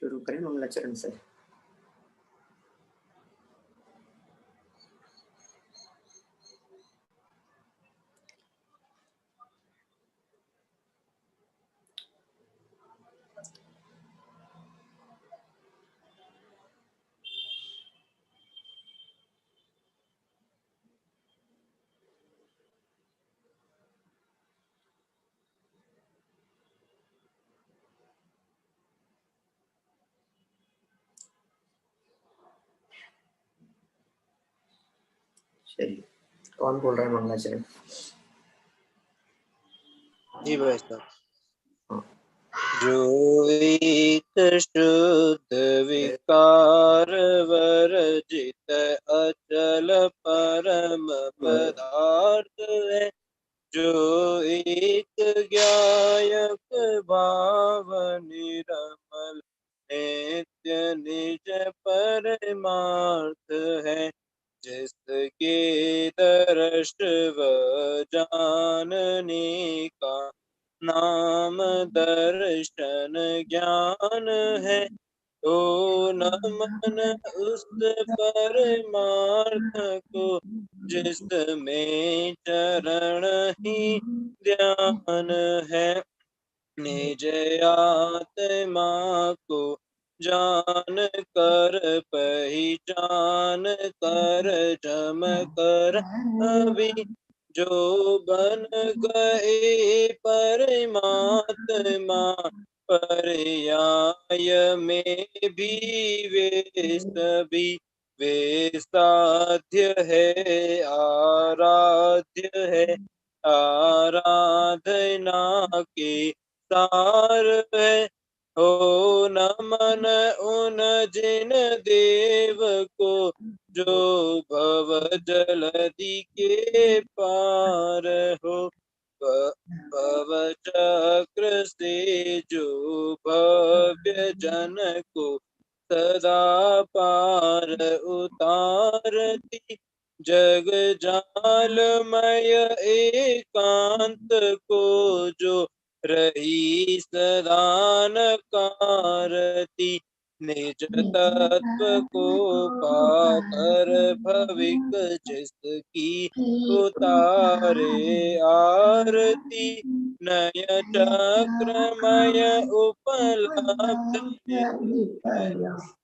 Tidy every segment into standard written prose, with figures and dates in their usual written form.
शुरू करें मंगलाचरण से। चलिए, कौन बोल रहा है मंगलाचरण? जी भाई साहब। हाँ। जो एक शुद्ध विकार वर्जित अचल परम पदार्थ है, जो एक ज्ञायक भाव निरमल नित्य निज परमार्थ है, जिसके दर्श व जानने का नाम दर्शन ज्ञान है। तो नमन उस परमार्थ को जिसमें चरण ही ध्यान है। निज आत्मा को जान कर पहचान कर जम कर अभी जो बन गए परमात्मा, पर्याय में भी वे सभी वे साध्य है आराध्य है। आराधना के सार है। हो नमन उन जिन देव को जो भव जलधि के पार हो। भव चक्र से जो भव्य जन को सदा पार उतारती, जग जालमय एकांत को जो रही सदा नकारती। निज तत्व को पाकर भविक जिसकी उतारे आरती, नय चक्रमय उपलब्ध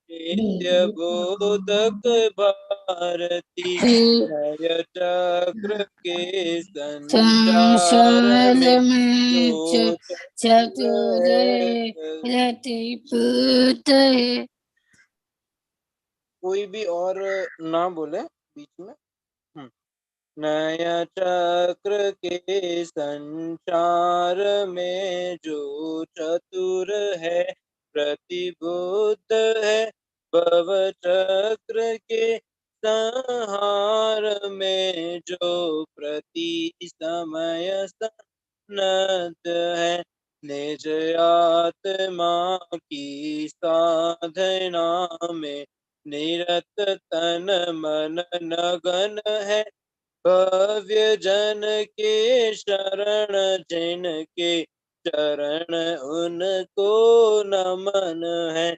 नित्य बोधक भारती। नय चक्र के संचार में जो चतुर रतिपूत है। कोई भी और ना बोले बीच में। नय चक्र के संचार में जो चतुर है प्रतिबुद्ध है। भव चक्र के संहार में जो प्रति समय सन्नद्ध है। निज आत्मा की साधना में निरत तन मन नगन है। भव्य जन के शरण जिनके चरण उनको नमन है।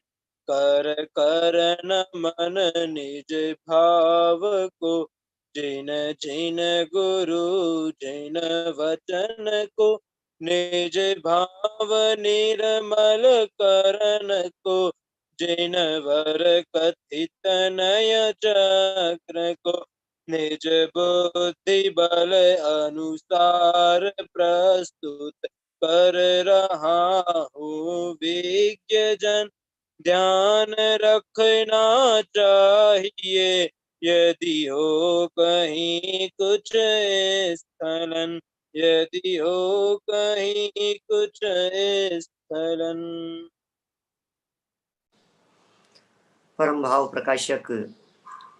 कर कर नमन निज भाव को जिन जिन गुरु जिन वचन को। निज भाव निर्मल करन को जिन वर कथित नय चक्र को। निज बुद्धि बल अनुसार प्रस्तुत कर रहा हूँ विज्ञ जन। ध्यान रखना चाहिए यदि हो कहीं कुछ स्खलन, यदि हो कहीं कुछ स्खलन। परम भाव प्रकाशक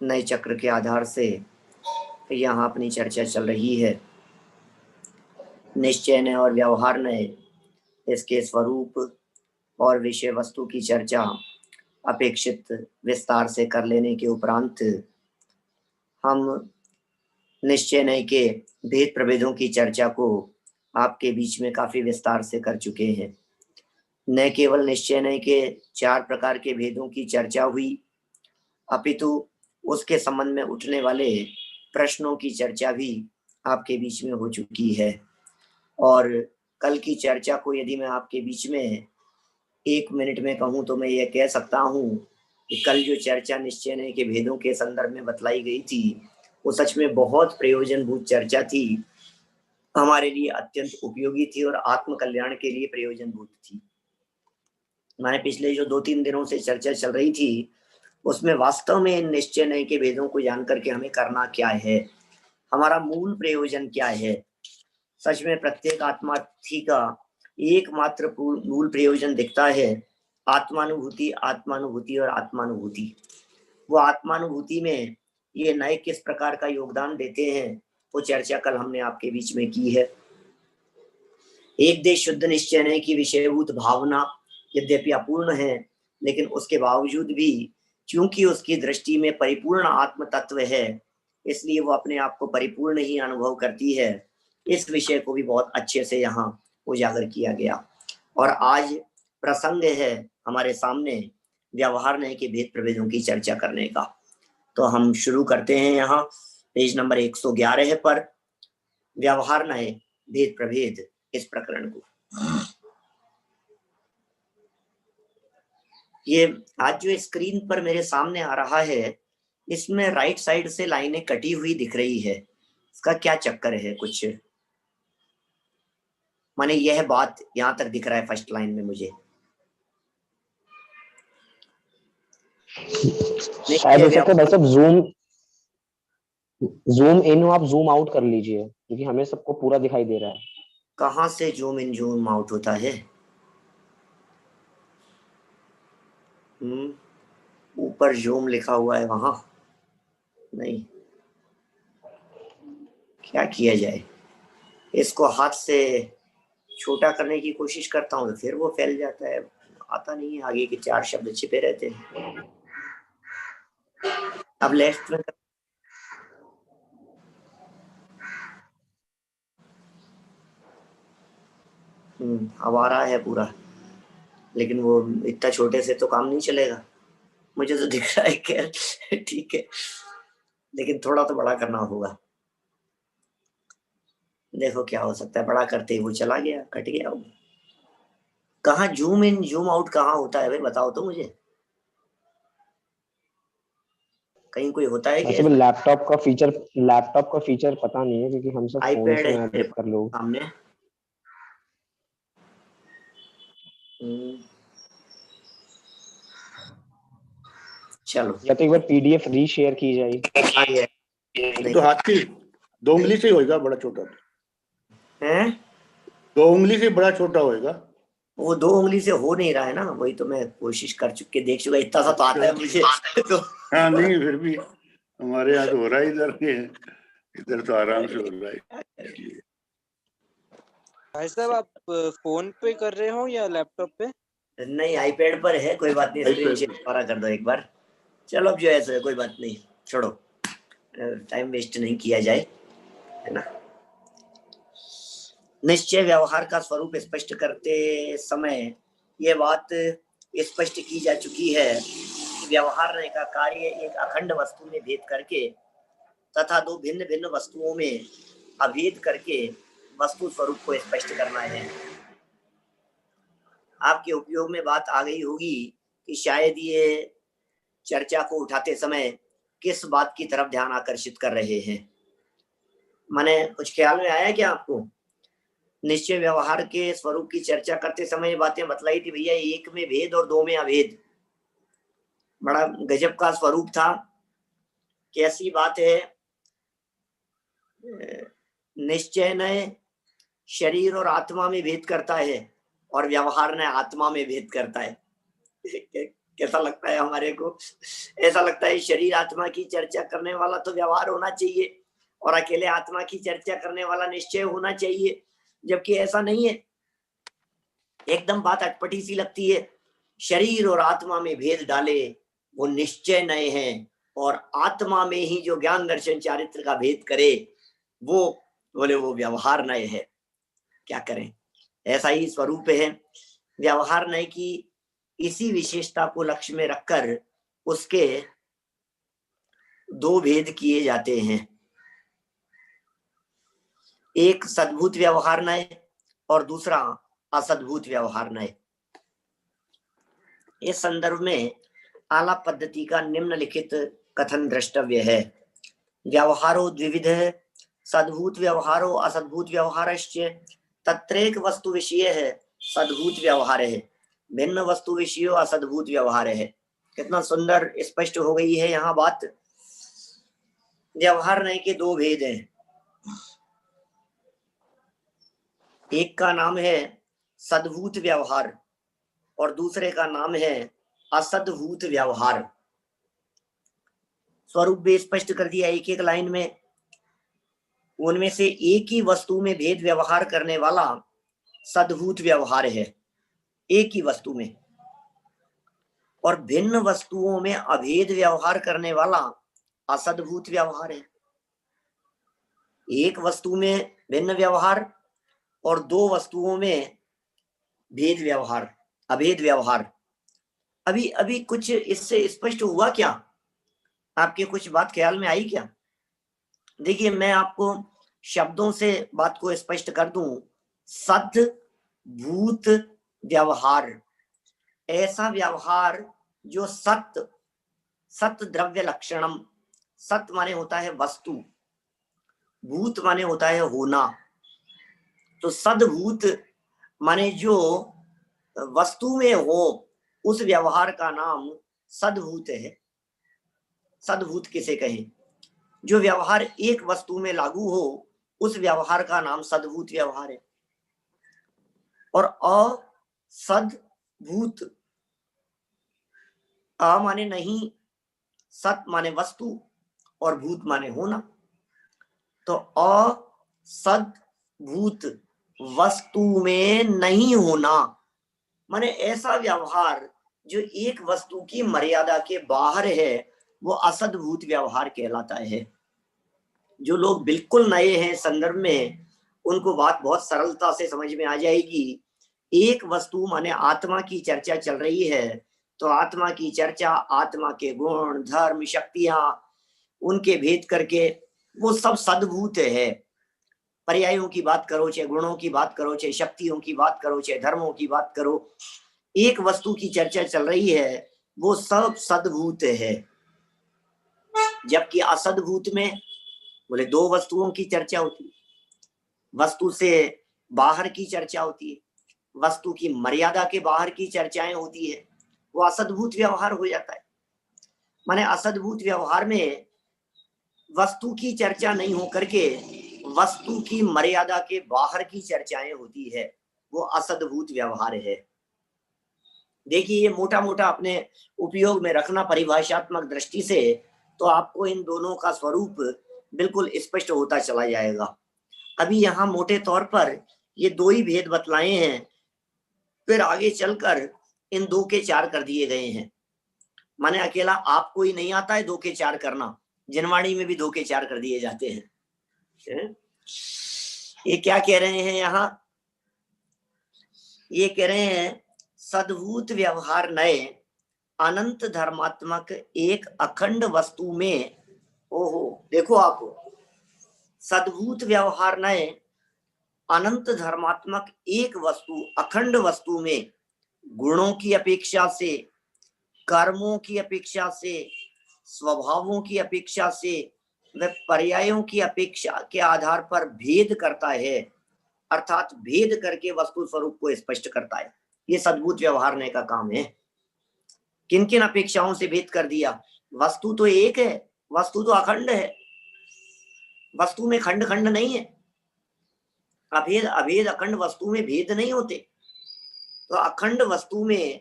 नए चक्र के आधार से यहाँ अपनी चर्चा चल रही है। निश्चय नय और व्यवहार नय, इसके स्वरूप और विषय वस्तु की चर्चा अपेक्षित विस्तार से कर लेने के उपरांत हम निश्चय नय के भेद प्रभेदों की चर्चा को आपके बीच में काफी विस्तार से कर चुके हैं। न केवल निश्चय नय के 4 प्रकार के भेदों की चर्चा हुई, अपितु उसके संबंध में उठने वाले प्रश्नों की चर्चा भी आपके बीच में हो चुकी है। और कल की चर्चा को यदि मैं आपके बीच में 1 मिनट में कहूँ तो मैं ये कह सकता हूँ कि कल जो चर्चा निश्चय नय के भेदों के संदर्भ में बतलाई गई थी, वो सच में बहुत प्रयोजनभूत चर्चा थी, हमारे लिए अत्यंत उपयोगी थी और आत्म कल्याण के लिए प्रयोजनभूत थी। मैंने पिछले जो 2-3 दिनों से चर्चा चल रही थी, उसमें वास्तव में इन निश्चय नय के भेदों को जान करके हमें करना क्या है, हमारा मूल प्रयोजन क्या है। सच में प्रत्येक आत्मार्थी का एकमात्र मूल प्रयोजन दिखता है, आत्मानुभूति, आत्मानुभूति और आत्मानुभूति। वो आत्मानुभूति में ये नए किस प्रकार का योगदान देते हैं, वो चर्चा कल हमने आपके बीच में की है। एक देश शुद्ध निश्चय नय की विषयभूत भावना यद्यपि अपूर्ण है, लेकिन उसके बावजूद भी क्योंकि उसकी दृष्टि में परिपूर्ण आत्म तत्व है, इसलिए वो अपने आप को परिपूर्ण ही अनुभव करती है। इस विषय को भी बहुत अच्छे से यहाँ उजागर किया गया। और आज प्रसंग है हमारे सामने व्यवहार नय के भेद प्रभेदों की चर्चा करने का। तो हम शुरू करते हैं यहाँ पेज नंबर 111 पर व्यवहार नय भेद प्रभेद इस प्रकरण को। ये आज जो स्क्रीन पर मेरे सामने आ रहा है, इसमें राइट साइड से लाइनें कटी हुई दिख रही है, इसका क्या चक्कर है? कुछ माने यह बात यहां तक दिख रहा है फर्स्ट लाइन में मुझे, शायद हो सकता है भाई साहब जूम इन हो, आप जूम आउट कर लीजिए क्योंकि हमें सबको पूरा दिखाई दे रहा है। कहाँ से जूम इन जूम आउट होता है? ऊपर जूम लिखा हुआ है वहां नहीं, क्या किया जाए? इसको हाथ से छोटा करने की कोशिश करता हूँ, फिर वो फैल जाता है, आता नहीं है, आगे के 4 शब्द छिपे रहते हैं। अब लेफ्ट में अब आ रहा है पूरा, लेकिन वो इतना छोटे से तो काम नहीं चलेगा, मुझे तो दिख रहा है। खैर ठीक है, लेकिन थोड़ा तो बड़ा करना होगा। देखो क्या हो सकता है, बड़ा करते ही वो चला गया, कट गया वो। कहाँ जूम इन जूम आउट कहाँ होता है भाई, बताओ तो मुझे, कहीं कोई होता है क्या? लैपटॉप का फीचर पता नहीं है क्योंकि हम सब फोन आईपैड से है मैनेज कर लो सामने। चलो या तो एक बार पीडीएफ रीशेयर की जाए। तो हाथ की 2 उंगली से होएगा, बड़ा छोटा है, 2 उंगली से बड़ा छोटा होएगा। वो 2 उंगली से हो नहीं रहा है ना, वही तो मैं कोशिश कर चुके, देख चुका, इतना सा तो आता है मुझे तो। हाँ नहीं, फिर भी हमारे यहाँ तो हो रहा है, इधर तो आराम से हो रहा है। भाई साहब आप फोन पे कर रहे हो या लैपटॉप पे? नहीं, आईपैड पर है, कोई बात नहीं, स्क्रीन शेयर दोबारा कर दो एक बार। चलो अब जो है सो कोई बात नहीं, छोड़ो, टाइम वेस्ट नहीं किया जाए, है ना। निश्चय व्यवहार का स्वरूप स्पष्ट करते समय यह बात स्पष्ट की जा चुकी है कि व्यवहार का कार्य एक अखंड वस्तु में भेद करके तथा 2 भिन्न भिन्न वस्तुओं में अभेद करके वस्तु स्वरूप को स्पष्ट करना है। आपके उपयोग में बात आ गई होगी कि शायद ये चर्चा को उठाते समय किस बात की तरफ ध्यान आकर्षित कर रहे हैं। माने कुछ ख्याल में आया क्या आपको? निश्चय व्यवहार के स्वरूप की चर्चा करते समय ये बातें बतलाई थी भैया, 1 में भेद और 2 में अभेद, बड़ा गजब का स्वरूप था। कैसी बात है, निश्चय नय शरीर और आत्मा में भेद करता है और व्यवहार नय आत्मा में भेद करता है। कैसा लगता है हमारे को? ऐसा लगता है शरीर आत्मा की चर्चा करने वाला तो व्यवहार होना चाहिए और अकेले आत्मा की चर्चा करने वाला निश्चय होना चाहिए, जबकि ऐसा नहीं है। एकदम बात अटपटी सी लगती है। शरीर और आत्मा में भेद डाले वो निश्चय नय है, और आत्मा में ही जो ज्ञान दर्शन चारित्र का भेद करे वो बोले वो व्यवहार नय है। क्या करें, ऐसा ही स्वरूप है। व्यवहार नय की इसी विशेषता को लक्ष्य में रखकर उसके दो भेद किए जाते हैं, एक सद्भूत व्यवहार नय और दूसरा असद्भूत व्यवहार नय। इस संदर्भ में आलाप पद्धति का निम्नलिखित कथन द्रष्टव्य है। व्यवहारो द्विविध सद्भूत व्यवहारो असद्भूत व्यवहारश्च तत्रेक वस्तु विषय है सद्भूत व्यवहार है भिन्न वस्तु विषयो असद्भूत व्यवहार है। कितना सुंदर स्पष्ट हो गई है यहाँ बात। व्यवहार नय के दो भेद हैं, एक का नाम है सद्भूत व्यवहार और दूसरे का नाम है असद्भूत व्यवहार। स्वरूप भी स्पष्ट कर दिया एक एक लाइन में। उनमें से एक ही वस्तु में भेद व्यवहार करने वाला सद्भूत व्यवहार है, एक ही वस्तु में, और भिन्न वस्तुओं में अभेद व्यवहार करने वाला असद्भूत व्यवहार है। एक वस्तु में भिन्न व्यवहार और दो वस्तुओं में भेद व्यवहार, अभेद व्यवहार। अभी अभी कुछ इससे स्पष्ट हुआ क्या? आपके कुछ बात ख्याल में आई क्या? देखिए, मैं आपको शब्दों से बात को स्पष्ट कर दूं। सद्भूत व्यवहार, ऐसा व्यवहार जो सत्य, सत्य द्रव्य लक्षणम, सत्य माने होता है वस्तु, भूत माने होता है होना। तो सद्भूत माने जो वस्तु में हो उस व्यवहार का नाम सद्भूत है। सद्भूत किसे कहें? जो व्यवहार एक वस्तु में लागू हो उस व्यवहार का नाम सद्भूत व्यवहार है। और असद्भूत, अ माने नहीं, सत माने वस्तु और भूत माने होना। तो असद्भूत वस्तु में नहीं होना माने ऐसा व्यवहार जो एक वस्तु की मर्यादा के बाहर है, वो असद्भूत व्यवहार कहलाता है। जो लोग बिल्कुल नए हैं संदर्भ में, उनको बात बहुत सरलता से समझ में आ जाएगी। एक वस्तु माने आत्मा की चर्चा चल रही है, तो आत्मा की चर्चा, आत्मा के गुण, धर्म, शक्तियां, उनके भेद करके वो सब सद्भूत है। पर्यायों की बात करो, चाहे गुणों की बात करो, चाहे शक्तियों की बात करो, चाहे धर्मों की बात करो, एक वस्तु की चर्चा चल रही है, वो सब सद्भूत है। जबकि असद्भूत में बोले दो वस्तुओं की चर्चा होती है, वस्तु से बाहर की चर्चा होती है, वस्तु की मर्यादा के बाहर की चर्चाएं होती है, वो असद्भूत व्यवहार हो जाता है। माने असद्भूत व्यवहार में वस्तु की चर्चा नहीं हो करके वस्तु की मर्यादा के बाहर की चर्चाएं होती है, वो असद्भूत व्यवहार है। देखिए, ये मोटा मोटा अपने उपयोग में रखना परिभाषात्मक दृष्टि से, तो आपको इन दोनों का स्वरूप बिल्कुल स्पष्ट होता चला जाएगा। अभी यहाँ मोटे तौर पर ये दो ही भेद बतलाए हैं, फिर आगे चलकर इन दो के चार कर दिए गए हैं। माने अकेला आपको ही नहीं आता है दो के चार करना, जिनवाणी में भी दो के चार कर दिए जाते हैं। ये क्या कह रहे हैं यहाँ? ये कह रहे हैं सद्भूत व्यवहार नए अनंत धर्मात्मक एक अखंड वस्तु में, ओहो देखो आप, सद्भूत व्यवहार नए अनंत धर्मात्मक एक वस्तु, अखंड वस्तु में गुणों की अपेक्षा से, कर्मों की अपेक्षा से, स्वभावों की अपेक्षा से, वह पर्यायों की अपेक्षा के आधार पर भेद करता है, अर्थात भेद करके वस्तु स्वरूप को स्पष्ट करता है। ये सद्भूत व्यवहार ने का काम है। किन किन अपेक्षाओं से भेद कर दिया? वस्तु तो एक है, वस्तु तो अखंड है, वस्तु में खंड खंड नहीं है। अभेद अभेद अखंड वस्तु में भेद नहीं होते, तो अखंड वस्तु में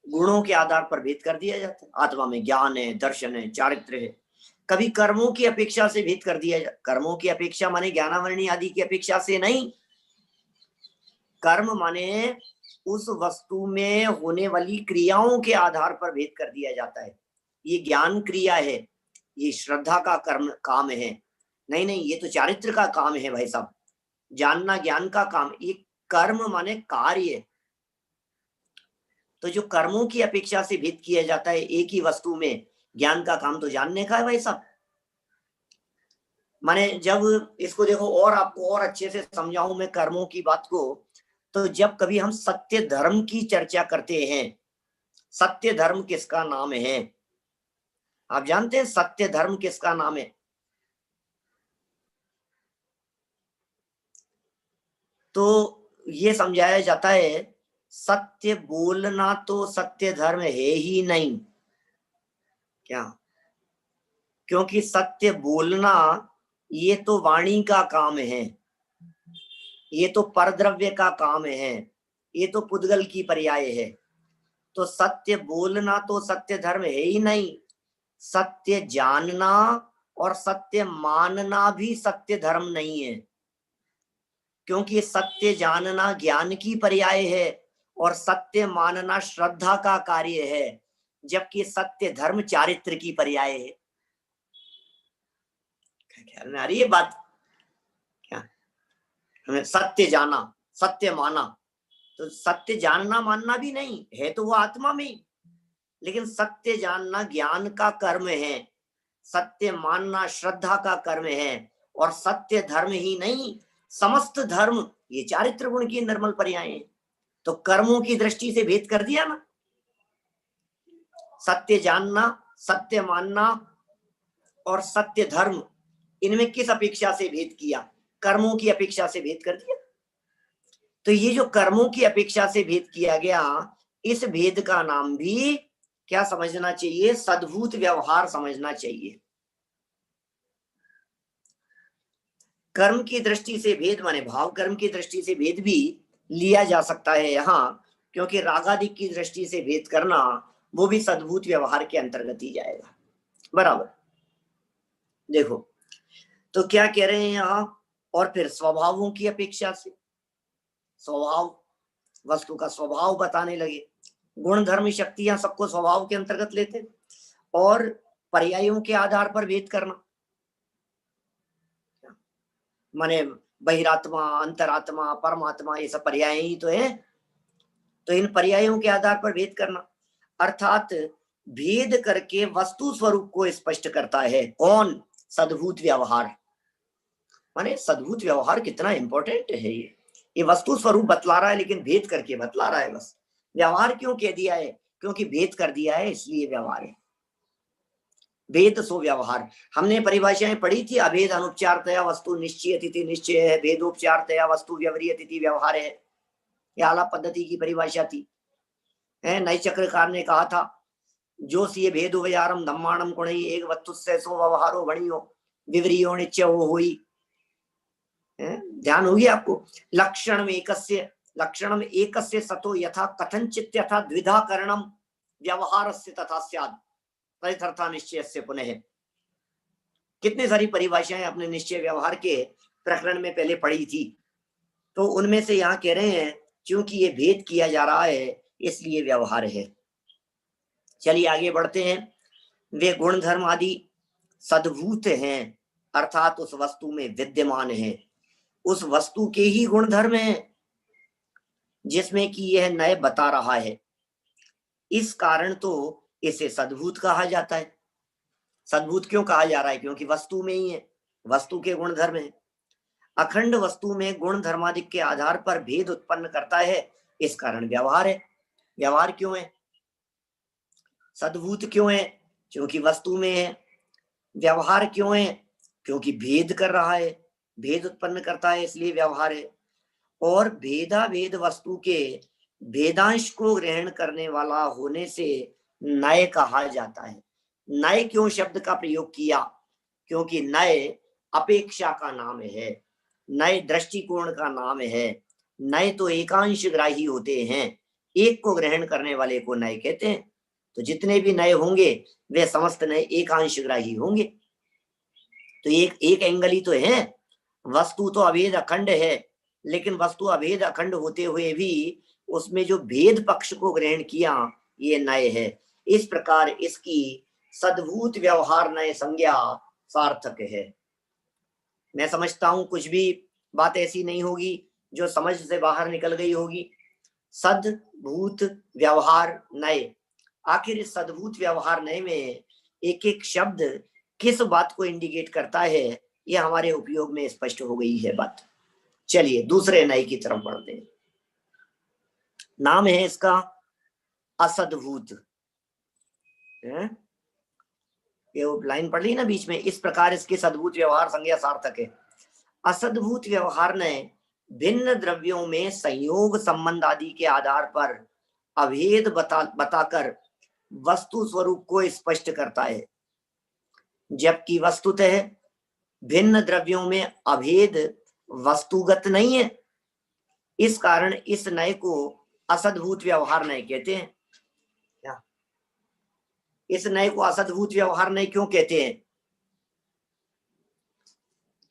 गुणों के आधार पर भेद कर दिया जाता है। आत्मा में ज्ञान है, दर्शन है, चारित्र है। कभी कर्मों की अपेक्षा से भेद कर दिया जाता, कर्मों की अपेक्षा माने ज्ञानावरणी आदि की अपेक्षा से नहीं, कर्म माने उस वस्तु में होने वाली क्रियाओं के आधार पर भेद कर दिया जाता है। ये ज्ञान क्रिया है, ये श्रद्धा का कर्म काम है, नहीं नहीं ये तो चारित्र का काम है भाई साहब, जानना ज्ञान का काम। ये कर्म माने कार्य, तो जो कर्मों की अपेक्षा से भेद किया जाता है एक ही वस्तु में, ज्ञान का काम तो जानने का है भाई साहब। माने जब इसको देखो और आपको और अच्छे से समझाऊं मैं कर्मों की बात को, तो जब कभी हम सत्य धर्म की चर्चा करते हैं, सत्य धर्म किसका नाम है? आप जानते हैं सत्य धर्म किसका नाम है? तो ये समझाया जाता है सत्य बोलना तो सत्य धर्म है ही नहीं। क्या? क्योंकि सत्य बोलना ये तो वाणी का काम है, ये तो परद्रव्य का काम है, ये तो पुद्गल की पर्याय है। तो सत्य बोलना तो सत्य धर्म है ही नहीं, सत्य जानना और सत्य मानना भी सत्य धर्म नहीं है। क्योंकि सत्य जानना ज्ञान की पर्याय है और सत्य मानना श्रद्धा का कार्य है, जबकि सत्य धर्म चारित्र की पर्याय है। ख्याल में आ रही है बात? क्या हमें सत्य जाना, सत्य माना, तो सत्य जानना मानना भी नहीं है, तो वो आत्मा में, लेकिन सत्य जानना ज्ञान का कर्म है, सत्य मानना श्रद्धा का कर्म है। और सत्य धर्म ही नहीं, समस्त धर्म ये चारित्र गुण की निर्मल पर्याय हैं। तो कर्मों की दृष्टि से भेद कर दिया ना, सत्य जानना, सत्य मानना और सत्य धर्म, इनमें किस अपेक्षा से भेद किया? कर्मों की अपेक्षा से भेद कर दिया। तो ये जो कर्मों की अपेक्षा से भेद किया गया, इस भेद का नाम भी क्या समझना चाहिए? सद्भूत व्यवहार समझना चाहिए। कर्म की दृष्टि से भेद माने भाव कर्म की दृष्टि से भेद भी लिया जा सकता है यहाँ, क्योंकि रागादिक की दृष्टि से भेद करना वो भी सद्भूत व्यवहार के अंतर्गत ही जाएगा। बराबर। देखो तो क्या कह रहे हैं यहाँ, और फिर स्वभावों की अपेक्षा से, स्वभाव वस्तु का स्वभाव बताने लगे। गुण धर्म शक्तियां सबको स्वभाव के अंतर्गत लेते, और पर्यायों के आधार पर भेद करना, माने बहिरात्मा, अंतरात्मा, परमात्मा, ये सब पर्याय ही तो है। तो इन पर्यायों के आधार पर भेद करना, अर्थात भेद करके वस्तु स्वरूप को स्पष्ट करता है। कौन? सद्भूत व्यवहार। माने सद्भूत व्यवहार कितना इंपॉर्टेंट है, ये वस्तु स्वरूप बतला रहा है लेकिन भेद करके बतला रहा है। बस व्यवहार क्यों कह दिया है? क्योंकि भेद कर दिया है, इसलिए व्यवहार है। भेद सो व्यवहार। हमने परिभाषाएं पढ़ी थी, अभेद अनुपचारतया वस्तु निश्चय निश्चय है, भेदोपचारतया वस्तु व्यवहारियतिथि व्यवहार है। यह आलाप पद्धति की परिभाषा थी। नई चक्रकार ने कहा था, जो सी भेद व्यवहारम धम्माणम गुणई एक वस्तुस्य सो व्यवहारो भणियो विवरियो निश्चय हो हुई। ध्यान होगी आपको। लक्षणम एकस्य सतो यथा कथंचित यथा द्विधा करणम व्यवहारस्य तथा स्यात् तथार्था निश्चयस्य पुनः। कितने सारी परिभाषाएं अपने निश्चय व्यवहार के प्रकरण में पहले पढ़ी थी। तो उनमें से यहाँ कह रहे हैं क्योंकि ये भेद किया जा रहा है इसलिए व्यवहार है। चलिए आगे बढ़ते हैं। वे गुण धर्म आदि सद्भूत हैं, अर्थात उस वस्तु में विद्यमान है, उस वस्तु के ही गुण धर्म है जिसमें कि यह नए बता रहा है। इस कारण तो इसे सद्भूत कहा जाता है। सद्भूत क्यों कहा जा रहा है? क्योंकि वस्तु में ही है, वस्तु के गुण धर्म है। अखंड वस्तु में गुण धर्मादिक के आधार पर भेद उत्पन्न करता है, इस कारण व्यवहार है। व्यवहार क्यों है? सद्भूत क्यों है? क्योंकि वस्तु में है। व्यवहार क्यों है? क्योंकि भेद कर रहा है, भेद उत्पन्न करता है, इसलिए व्यवहार है। और भेदा भेद वस्तु के भेदांश को ग्रहण करने वाला होने से नय कहा जाता है। नय क्यों शब्द का प्रयोग किया? क्योंकि नय अपेक्षा का नाम है, नए दृष्टिकोण का नाम है। नए तो एकांश ग्राही होते हैं, एक को ग्रहण करने वाले को नए कहते हैं। तो जितने भी नए होंगे वे समस्त नए एकांश ग्राही होंगे। तो एक एंगल ही तो है। वस्तु तो अभेद अखंड है, लेकिन वस्तु अभेद अखंड होते हुए भी उसमें जो भेद पक्ष को ग्रहण किया ये नए है। इस प्रकार इसकी सद्भूत व्यवहार नए संज्ञा सार्थक है। मैं समझता हूं कुछ भी बात ऐसी नहीं होगी जो समझ से बाहर निकल गई होगी। सद्भूत व्यवहार नय। आखिर इस सद्भूत व्यवहार नय में एक एक शब्द किस बात को इंडिकेट करता है, ये हमारे उपयोग में स्पष्ट हो गई है बात। चलिए दूसरे नय की तरफ बढ़ते हैं। नाम है इसका असद्भूत। ये लाइन पढ़ ली ना बीच में, इस प्रकार इसके सद्भूत व्यवहार संज्ञा सार्थक है। असद्भूत व्यवहार ने भिन्न द्रव्यों में संयोग संबंध आदि के आधार पर अभेद बताकर वस्तु स्वरूप को स्पष्ट करता है, जबकि वस्तुतः भिन्न द्रव्यों में अभेद वस्तुगत नहीं है। इस कारण इस नय को असद्भूत व्यवहार नय कहते हैं। इस नय को असद्भूत व्यवहार नय क्यों कहते हैं?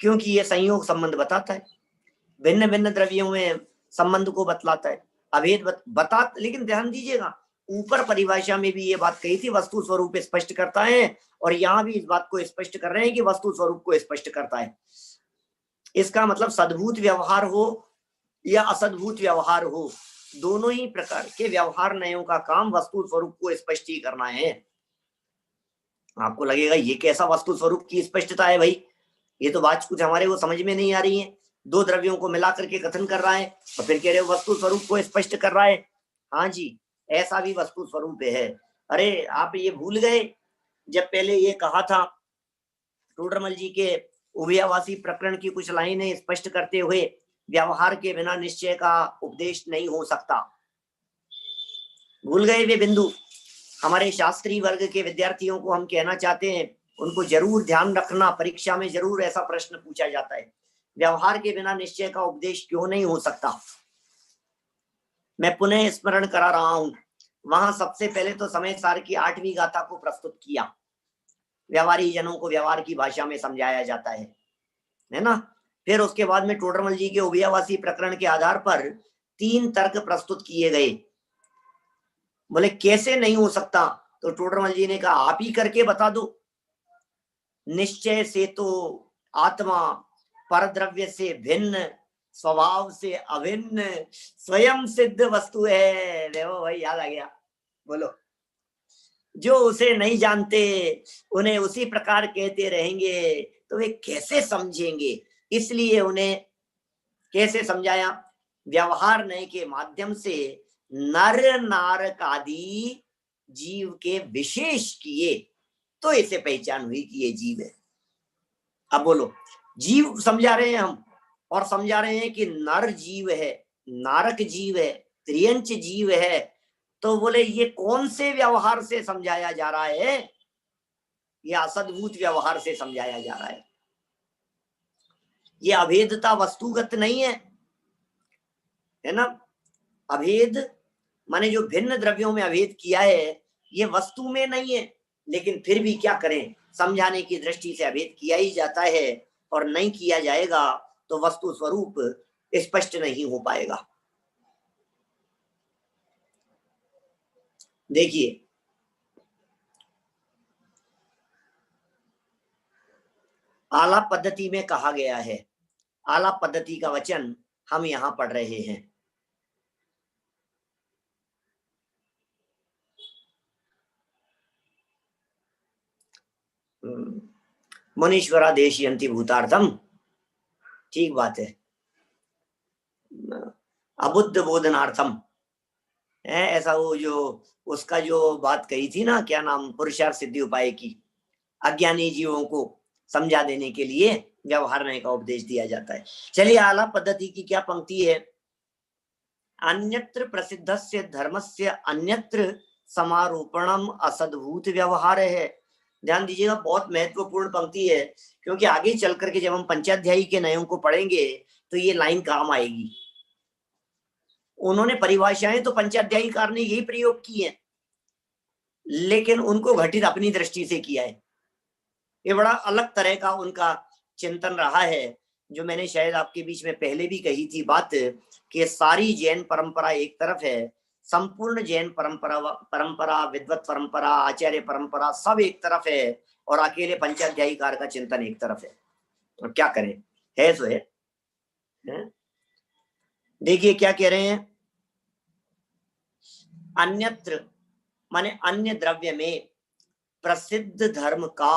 क्योंकि यह संयोग संबंध बताता है, भिन्न भिन्न द्रव्यों में संबंध को बतलाता है, अभेद बता। लेकिन ध्यान दीजिएगा, ऊपर परिभाषा में भी ये बात कही थी वस्तु स्वरूप स्पष्ट करता है, और यहां भी इस बात को स्पष्ट कर रहे हैं कि वस्तु स्वरूप को स्पष्ट करता है। इसका मतलब सद्भूत व्यवहार हो या असद्भूत व्यवहार हो, दोनों ही प्रकार के व्यवहार नयों का काम वस्तु स्वरूप को स्पष्ट ही करना है। आपको लगेगा ये कैसा वस्तु स्वरूप की स्पष्टता है भाई, ये तो बात कुछ हमारे को समझ में नहीं आ रही है। दो द्रव्यों को मिला करके कथन कर रहा है और फिर कह रहे हो वस्तु स्वरूप को स्पष्ट कर रहा है। हाँ जी, ऐसा भी वस्तु स्वरूप है। अरे आप ये भूल गए, जब पहले ये कहा था टोडरमल जी के उभयावासी प्रकरण की कुछ लाइनें स्पष्ट करते हुए, व्यवहार के बिना निश्चय का उपदेश नहीं हो सकता। भूल गए वे बिंदु? हमारे शास्त्री वर्ग के विद्यार्थियों को हम कहना चाहते हैं, उनको जरूर ध्यान रखना, परीक्षा में जरूर ऐसा प्रश्न पूछा जाता है, व्यवहार के बिना निश्चय का उपदेश क्यों नहीं हो सकता। मैं पुनः स्मरण करा रहा हूं, वहां सबसे पहले तो समय सार की 8वीं गाथा को प्रस्तुत किया, व्यवहारी जनों को व्यवहार की भाषा में समझाया जाता है ना। फिर उसके बाद में टोडरमल जी के उभयावासी प्रकरण के आधार पर 3 तर्क प्रस्तुत किए गए। बोले कैसे नहीं हो सकता, तो टोडरमल जी ने कहा आप ही करके बता दो। निश्चय से तो आत्मा परद्रव्य से भिन्न, स्वभाव से अभिन्न, स्वयं सिद्ध वस्तु है। देखो भाई, याद आ गया। बोलो, जो उसे नहीं जानते उन्हें उसी प्रकार कहते रहेंगे, तो वे कैसे समझेंगे। इसलिए उन्हें कैसे समझाया? व्यवहार नय के माध्यम से नर नारक आदि जीव के विशेष किए, तो इसे पहचान हुई कि ये जीव है। अब बोलो, जीव समझा रहे हैं हम, और समझा रहे हैं कि नर जीव है, नारक जीव है, त्रियंच जीव है। तो बोले ये कौन से व्यवहार से समझाया जा रहा है? ये असद्भूत व्यवहार से समझाया जा रहा है। ये अभेदता वस्तुगत नहीं है ना। अभेद माने जो भिन्न द्रव्यों में अभेद किया है, ये वस्तु में नहीं है, लेकिन फिर भी क्या करें, समझाने की दृष्टि से अभेद किया ही जाता है, और नहीं किया जाएगा तो वस्तु स्वरूप स्पष्ट नहीं हो पाएगा। देखिए, आलाप पद्धति में कहा गया है, आलाप पद्धति का वचन हम यहां पढ़ रहे हैं। मुनीश्वरा देशयन्ति भूतार्थम, ठीक बात है। अबुद्ध बोधनार्थम, ऐसा वो जो उसका जो बात कही थी ना, क्या नाम, पुरुषार्थ सिद्धि उपाय की, अज्ञानी जीवों को समझा देने के लिए व्यवहार नय का उपदेश दिया जाता है। चलिए आलाप पद्धति की क्या पंक्ति है? अन्यत्र प्रसिद्धस्य धर्मस्य अन्यत्र समारोपणम असद्भूत व्यवहार है। ध्यान दीजिएगा, बहुत महत्वपूर्ण पंक्ति है, क्योंकि आगे चल करके जब हम पंचाध्यायी के नयों को पढ़ेंगे तो ये लाइन काम आएगी। उन्होंने परिभाषाएं तो पंचाध्यायीकार ने यही प्रयोग की है, लेकिन उनको घटित अपनी दृष्टि से किया है। ये बड़ा अलग तरह का उनका चिंतन रहा है, जो मैंने शायद आपके बीच में पहले भी कही थी बात, कि सारी जैन परंपरा एक तरफ है, संपूर्ण जैन परंपरा, विद्वत परंपरा, आचार्य परंपरा सब एक तरफ है, और अकेले पंचाध्यायीकार का चिंतन एक तरफ है। और क्या करें, है सो है। देखिए क्या कह रहे हैं, अन्यत्र माने अन्य द्रव्य में, प्रसिद्ध धर्म का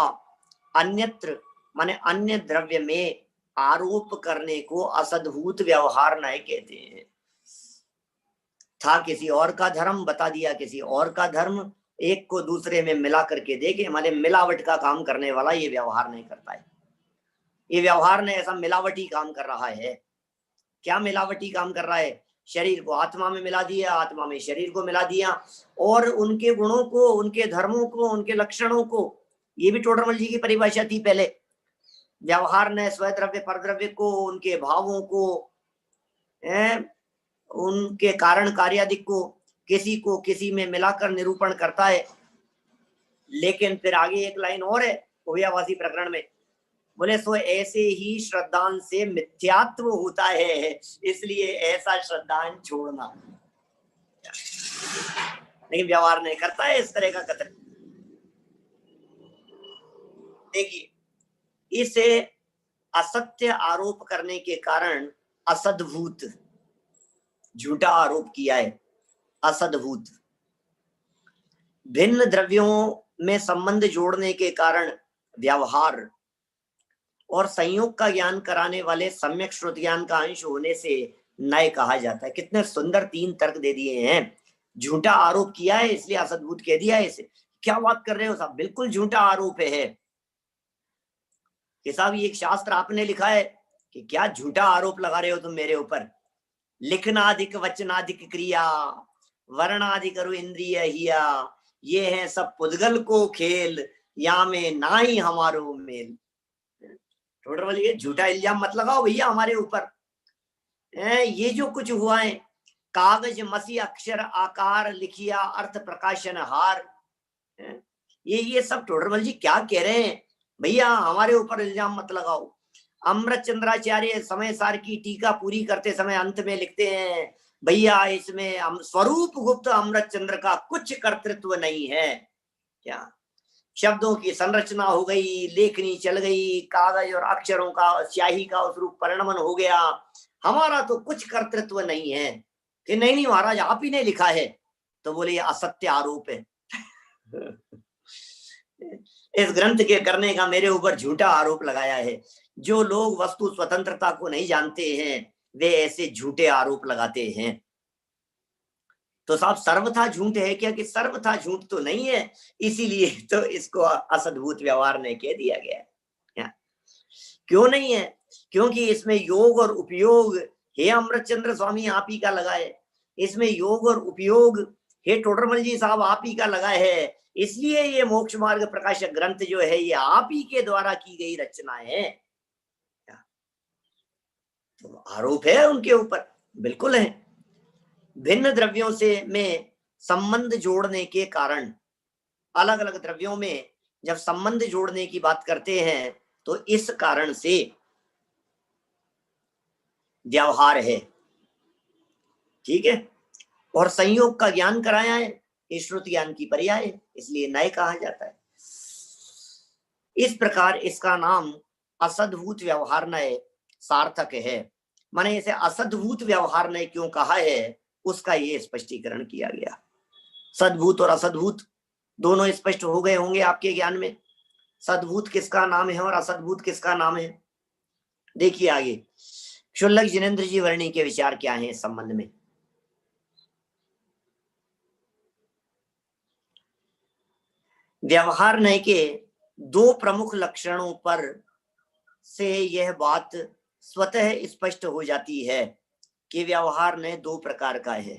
अन्यत्र माने अन्य द्रव्य में आरोप करने को असद्भूत व्यवहार नय कहते हैं। था किसी और का धर्म, बता दिया किसी और का धर्म, एक को दूसरे में मिला करके देखे, हमारे मिलावट का काम करने वाला ये व्यवहार नहीं करता है। ये व्यवहार ने ऐसा मिलावटी काम कर रहा है। क्या मिलावटी काम कर रहा है? शरीर को आत्मा में मिला दिया, आत्मा में शरीर को मिला दिया, और उनके गुणों को, उनके धर्मों को, उनके लक्षणों को, ये भी टोडरमल जी की परिभाषा थी पहले। व्यवहार ने स्वद्रव्य परद्रव्य को, उनके भावों को, उनके कारण कार्यादिक को किसी में मिलाकर निरूपण करता है। लेकिन फिर आगे एक लाइन और है ओव्यावासी प्रकरण में, बोले सो ऐसे ही श्रद्धान से मिथ्यात्व होता है, इसलिए ऐसा श्रद्धान छोड़ना। लेकिन व्यवहार नहीं करता है इस तरह का कथन। देखिए, इसे असत्य आरोप करने के कारण असद्भूत, झूठा आरोप किया है, असद्भूत। भिन्न द्रव्यों में संबंध जोड़ने के कारण व्यवहार, और संयोग का ज्ञान कराने वाले सम्यक श्रुत ज्ञान का अंश होने से नय कहा जाता है। कितने सुंदर 3 तर्क दे दिए हैं। झूठा आरोप किया है इसलिए असद्भूत कह दिया है इसे। क्या बात कर रहे हो साहब, बिल्कुल झूठा आरोप है कि साहब ये एक शास्त्र आपने लिखा है कि क्या झूठा आरोप लगा रहे हो तुम मेरे ऊपर। लिखनाधिक वचनाधिक क्रिया, वर्णाधिक इंद्रिय हिया, ये है सब पुद्गल को खेल, या में ना ही हमारो मेल। टोटल ये झूठा इल्जाम मत लगाओ भैया हमारे ऊपर। ये जो कुछ हुआ है, कागज मसी अक्षर आकार लिखिया अर्थ प्रकाशन हार, ये सब टोडरमल जी क्या कह रहे हैं भैया, हमारे ऊपर इल्जाम मत लगाओ। अमृत चंद्राचार्य समय सार की टीका पूरी करते समय अंत में लिखते हैं, भैया इसमें स्वरूप गुप्त अमृत चंद्र का कुछ कर्तृत्व नहीं है। क्या शब्दों की संरचना हो गई, लेखनी चल गई, कागज और अक्षरों का, स्याही का उस रूप परिणमन हो गया, हमारा तो कुछ कर्तृत्व नहीं है। कि नहीं महाराज आप ही ने लिखा है। तो बोले ये असत्य आरोप है। इस ग्रंथ के करने का मेरे ऊपर झूठा आरोप लगाया है। जो लोग वस्तु स्वतंत्रता को नहीं जानते हैं वे ऐसे झूठे आरोप लगाते हैं। तो साहब सर्वथा झूठ है क्या? कि सर्वथा झूठ तो नहीं है, इसीलिए तो इसको असद्भूत व्यवहार ने कह दिया गया। क्यों नहीं है? क्योंकि इसमें योग और उपयोग हे अमृतचंद्र स्वामी आप ही का लगा है, इसमें योग और उपयोग हे टोडरमल जी साहब आप ही का लगा है। इसलिए ये मोक्ष मार्ग प्रकाशक ग्रंथ जो है ये आप ही के द्वारा की गई रचना है। तो आरोप है उनके ऊपर, बिल्कुल है। भिन्न द्रव्यों से में संबंध जोड़ने के कारण, अलग अलग द्रव्यों में जब संबंध जोड़ने की बात करते हैं तो इस कारण से व्यवहार है, ठीक है। और संयोग का ज्ञान कराया है, श्रुत ज्ञान की पर्याय है, इसलिए नय कहा जाता है। इस प्रकार इसका नाम असद्भूत व्यवहार नय सार्थक है। माने इसे असद्भूत व्यवहार नय क्यों कहा है उसका ये स्पष्टीकरण किया गया। सद्भूत और असद्भूत दोनों स्पष्ट हो गए होंगे आपके ज्ञान में। सद्भूत किसका नाम है और असद्भूत किसका नाम है? देखिए आगे क्षुल्लक जिनेन्द्र जी वर्णी के विचार क्या है इस संबंध में। व्यवहार नय के 2 प्रमुख लक्षणों पर से यह बात स्वतः स्पष्ट हो जाती है कि व्यवहार नय 2 प्रकार का है।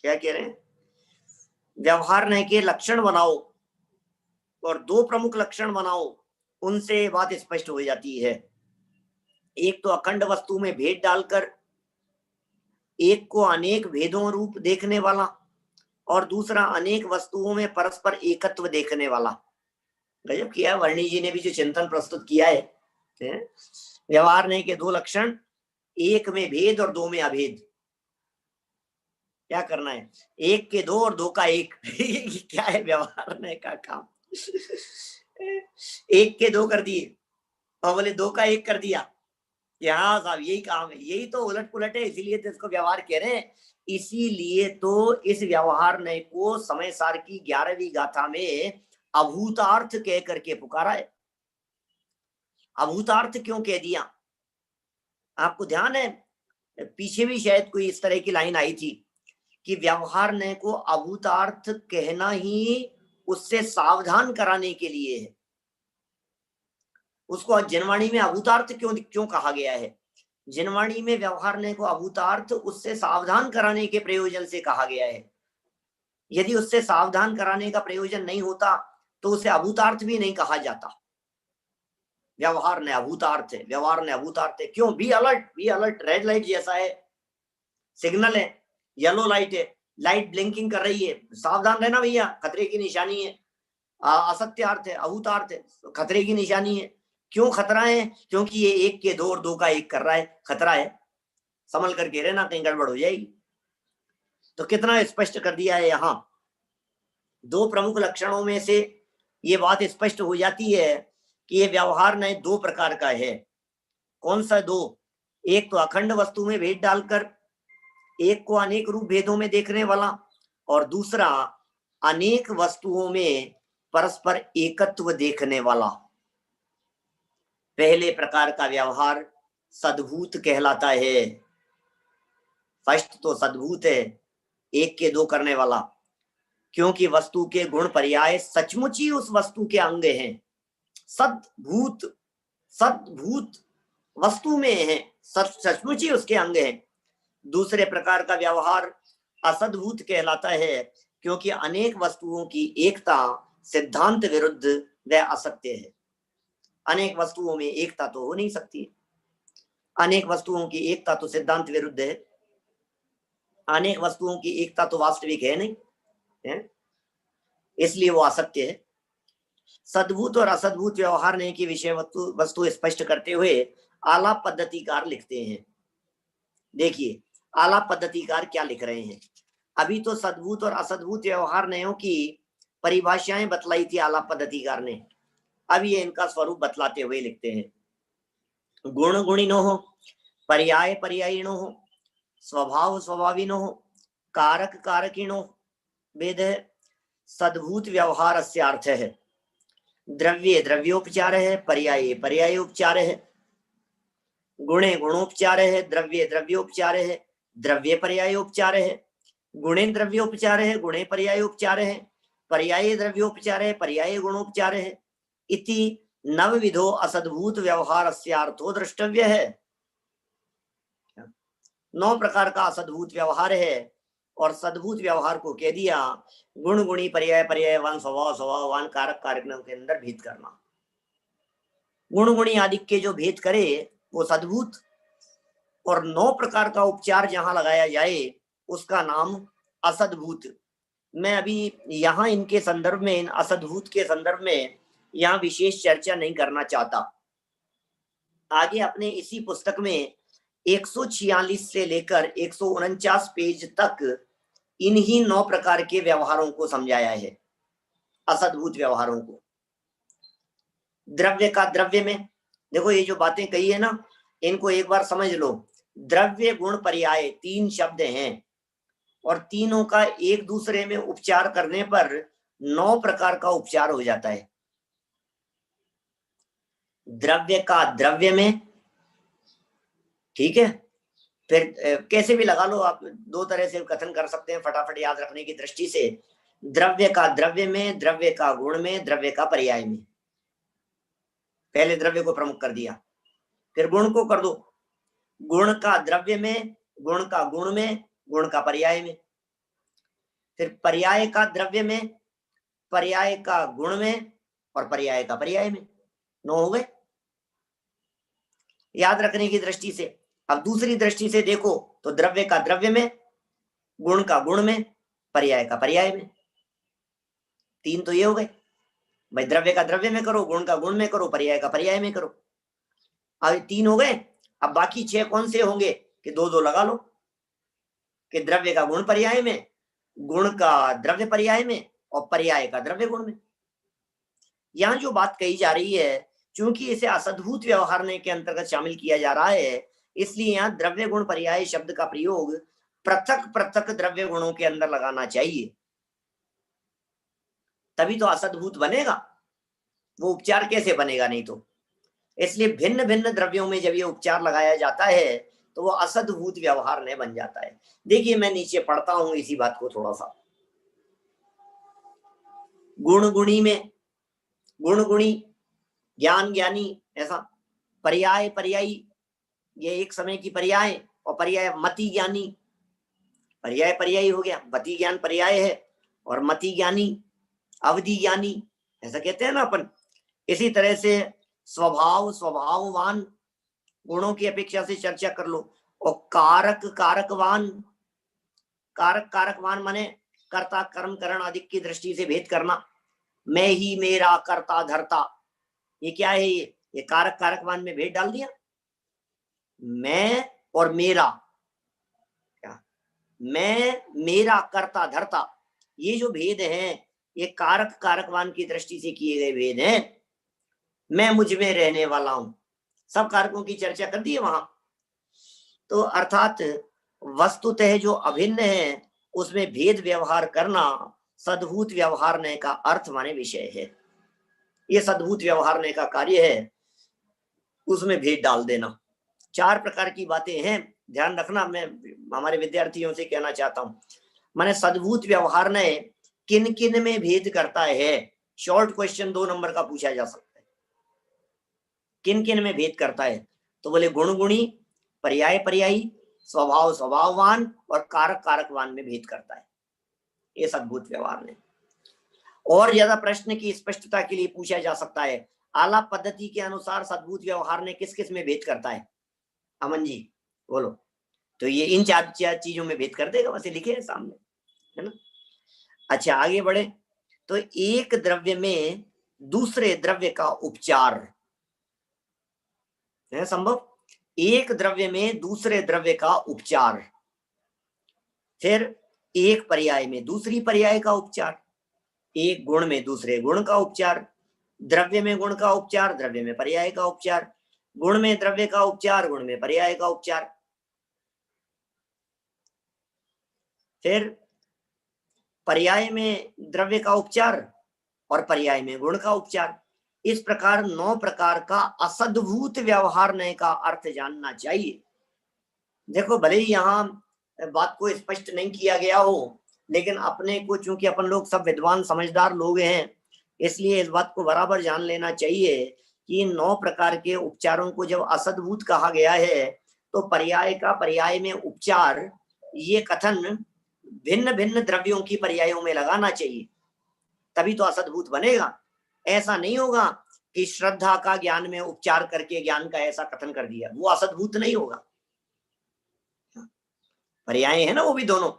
क्या कह रहे हैं? व्यवहार नय के लक्षण बनाओ और 2 प्रमुख लक्षण बनाओ, उनसे बात स्पष्ट हो जाती है। एक तो अखंड वस्तु में भेद डालकर एक को अनेक भेदों रूप देखने वाला, और दूसरा अनेक वस्तुओं में परस्पर एकत्व देखने वाला। गजब किया वर्णी जी ने भी जो चिंतन प्रस्तुत किया है। व्यवहार नय के 2 लक्षण, एक में भेद और 2 में अभेद। क्या करना है? 1 के 2 और 2 का 1। क्या है व्यवहार नय का काम? 1 के 2 कर दिए और बोले 2 का 1 कर दिया। हाँ साहब यही काम है, यही तो उलट पुलट है, इसीलिए तो इसको व्यवहार कह रहे हैं। इसीलिए तो इस व्यवहार ने को समय सार की 11वीं गाथा में अभूतार्थ कह करके पुकारा है। अभूतार्थ क्यों कह दिया? आपको ध्यान है, पीछे भी शायद कोई इस तरह की लाइन आई थी कि व्यवहार ने को अभूतार्थ कहना ही उससे सावधान कराने के लिए है। उसको जनवाणी में अभूतार्थ क्यों कहा गया है? जनवाणी में व्यवहार ने को अभूतार्थ उससे सावधान कराने के प्रयोजन से कहा गया है। यदि उससे सावधान कराने का प्रयोजन नहीं होता तो उसे अभूतार्थ भी नहीं कहा जाता। व्यवहार ने अभूतार्थ है, व्यवहार ने अभूतार्थ है। क्यों? बी अलर्ट, रेड लाइट जैसा है, सिग्नल है, येलो लाइट है, लाइट ब्लिंकिंग कर रही है, सावधान रहना भैया, खतरे की निशानी है। असत्यार्थ है, अभूतार्थ है, खतरे की निशानी है। क्यों खतरा है? क्योंकि ये 1 के 2 और 2 का 1 कर रहा है, खतरा है, संभल करके रहना, कहीं गड़बड़ हो जाएगी। तो कितना स्पष्ट कर दिया है यहाँ। 2 प्रमुख लक्षणों में से ये बात स्पष्ट हो जाती है कि ये व्यवहार न 2 प्रकार का है। कौन सा 2? एक तो अखंड वस्तु में भेद डालकर एक को अनेक रूप भेदों में देखने वाला, और दूसरा अनेक वस्तुओं में परस्पर एकत्व देखने वाला। पहले प्रकार का व्यवहार सद्भूत कहलाता है। फर्स्ट तो सद्भूत है, 1 के 2 करने वाला, क्योंकि वस्तु के गुण पर्याय सचमुच ही उस वस्तु के अंग हैं। सद्भूत वस्तु में है, सचमुच ही उसके अंग हैं। दूसरे प्रकार का व्यवहार असद्भूत कहलाता है, क्योंकि अनेक वस्तुओं की एकता सिद्धांत विरुद्ध व असत्य है। अनेक वस्तुओं में एकता तो हो नहीं सकती, अनेक वस्तुओं की एकता तो सिद्धांत विरुद्ध है, अनेक वस्तुओं की एकता तो वास्तविक है नहीं है, इसलिए वो असत्य है। सद्भूत और असद्भूत व्यवहार ने की विषय वस्तु स्पष्ट करते हुए आलाप पद्धतिकार लिखते हैं। देखिए आलाप पद्धतिकार क्या लिख रहे हैं। अभी तो सद्भूत और असद्भूत व्यवहार नयों की परिभाषाएं बतलाई थी आलाप पद्धतिकार ने। अब ये इनका स्वरूप बतलाते हुए लिखते हैं। गुण गुणिनो हो, पर्याय पर्यायिनो हो, स्वभाव स्वभाविनो हो, कारक कारकिनो भेद है। सद्भूत व्यवहार से अर्थ है द्रव्य द्रव्योपचार है, पर्याय पर्यायोपचार है, गुणे गुणोपचार है, द्रव्य द्रव्योपचार है, द्रव्य पर्यायोपचार है, गुणे द्रव्योपचार है, गुणे पर्यायोपचार है, पर्याय द्रव्योपचार है, पर्याय गुणोपचार है। इति नवविधो असद्भूत व्यवहार से अर्थो द्रष्टव्य है। 9 प्रकार का असद्भूत व्यवहार है, और सद्भूत व्यवहार को कह दिया गुण गुणी पर्याय पर्यायवान स्वभाव स्वभाववान कारक कारकों के अंदर भेद करना। गुण गुणी आदि के जो भेद करे वो सद्भूत, और 9 प्रकार का उपचार जहां लगाया जाए उसका नाम असद्भूत। मैं अभी यहाँ इनके संदर्भ में, इन असद्भूत के संदर्भ में यहाँ विशेष चर्चा नहीं करना चाहता। आगे अपने इसी पुस्तक में 146 से लेकर 149 पेज तक इन्हीं 9 प्रकार के व्यवहारों को समझाया है, असद्भूत व्यवहारों को। द्रव्य का द्रव्य में देखो, ये जो बातें कही है ना, इनको एक बार समझ लो। द्रव्य गुण पर्याय 3 शब्द हैं, और तीनों का एक दूसरे में उपचार करने पर 9 प्रकार का उपचार हो जाता है। द्रव्य का द्रव्य में, ठीक है, फिर कैसे भी लगा लो आप, 2 तरह से कथन कर सकते हैं फटाफट याद रखने की दृष्टि से। द्रव्य का द्रव्य में, द्रव्य का गुण में, द्रव्य का पर्याय में। पहले द्रव्य को प्रमुख कर दिया, फिर गुण को कर दो, गुण का द्रव्य में, गुण का गुण में, गुण का पर्याय में, फिर पर्याय का द्रव्य में, पर्याय का गुण में, और पर्याय का पर्याय में। 9 हो गए याद रखने की दृष्टि से। अब दूसरी दृष्टि से देखो तो द्रव्य का द्रव्य में, गुण का गुण में, पर्याय का पर्याय में। 3 तो ये हो गए भाई, द्रव्य का द्रव्य में करो, गुण का गुण में करो, पर्याय का पर्याय में करो। अब 3 हो गए। अब बाकी 6 कौन से होंगे कि 2-2 लगा लो, कि द्रव्य का गुण पर्याय में, गुण का द्रव्य पर्याय में, और पर्याय का द्रव्य गुण में। यहाँ जो बात कही जा रही है, चूंकि इसे असद्भूत व्यवहार के अंतर्गत शामिल किया जा रहा है, इसलिए यहाँ द्रव्य गुण पर्याय शब्द का प्रयोग पृथक पृथक द्रव्य गुणों के अंदर लगाना चाहिए, तभी तो असद्भूत बनेगा। वो उपचार कैसे बनेगा नहीं तो। इसलिए भिन्न भिन्न द्रव्यों में जब ये उपचार लगाया जाता है तो वो असद्भूत व्यवहार नहीं बन जाता है। देखिए मैं नीचे पढ़ता हूं इसी बात को थोड़ा सा। गुण गुणी में गुण गुणी, ज्ञान ज्ञानी, ऐसा पर्याय पर्यायी, ये एक समय की पर्याय, और पर्याय मति ज्ञानी, पर्याय पर्यायी हो गया, मति ज्ञान पर्याय है और मति ज्ञानी अवधि ज्ञानी, ऐसा कहते हैं ना अपन। इसी तरह से स्वभाव स्वभाववान, गुणों की अपेक्षा से चर्चा कर लो। और कारक कारकवान, कारक कारकवान माने कर्ता कर्म करण आदि की दृष्टि से भेद करना। मैं ही मेरा कर्ता धर्ता, ये क्या है, ये कारक कारकवान में भेद डाल दिया। मैं और मेरा, क्या मैं मेरा कर्ता धर्ता, ये जो भेद हैं ये कारक कारकवान की दृष्टि से किए गए भेद हैं। मैं मुझ में रहने वाला हूं, सब कारकों की चर्चा कर दी है वहां। तो अर्थात वस्तुतः जो अभिन्न है उसमें भेद व्यवहार करना सद्भूत व्यवहारने का अर्थ माने विषय है। ये सद्भूत व्यवहारने का कार्य है, उसमें भेद डाल देना। 4 प्रकार की बातें हैं, ध्यान रखना। मैं हमारे विद्यार्थियों से कहना चाहता हूं, माने सद्भूत व्यवहारने किन किन में भेद करता है। शॉर्ट क्वेश्चन 2 नंबर का पूछा जा सकता है, किन किन में भेद करता है। तो बोले गुण गुणी, पर्याय पर्यायी, स्वभाव स्वभाववान और कारक कारकवान में भेद करता है ये सद्भूत व्यवहार ने। और ज्यादा प्रश्न की स्पष्टता के लिए पूछा जा सकता है, आलाप पद्धति के अनुसार सद्भूत व्यवहार ने किस किस में भेद करता है। अमन जी बोलो। तो ये इन 4 चीजों में भेद कर देगा, वैसे लिखे है सामने, है ना। अच्छा आगे बढ़े। तो एक द्रव्य में दूसरे द्रव्य का उपचार है संभव, एक द्रव्य में दूसरे द्रव्य का उपचार, फिर एक पर्याय में दूसरी पर्याय का उपचार, एक गुण में दूसरे गुण का उपचार, द्रव्य में गुण का उपचार, द्रव्य में पर्याय का उपचार, गुण में द्रव्य का उपचार, गुण में पर्याय का उपचार, फिर पर्याय में द्रव्य का उपचार और पर्याय में गुण का उपचार। इस प्रकार 9 प्रकार का असद्भूत व्यवहारने का अर्थ जानना चाहिए। देखो भले ही यहाँ बात को स्पष्ट नहीं किया गया हो, लेकिन अपने को चूंकि अपन लोग सब विद्वान समझदार लोग हैं, इसलिए इस बात को बराबर जान लेना चाहिए कि 9 प्रकार के उपचारों को जब असद्भूत कहा गया है तो पर्याय का पर्याय में उपचार, ये कथन भिन्न भिन्न द्रव्यों की पर्यायों में लगाना चाहिए, तभी तो असद्भूत बनेगा। ऐसा नहीं होगा कि श्रद्धा का ज्ञान में उपचार करके ज्ञान का ऐसा कथन कर दिया, वो असद्भूत नहीं होगा। पर्याय है ना वो भी दोनों,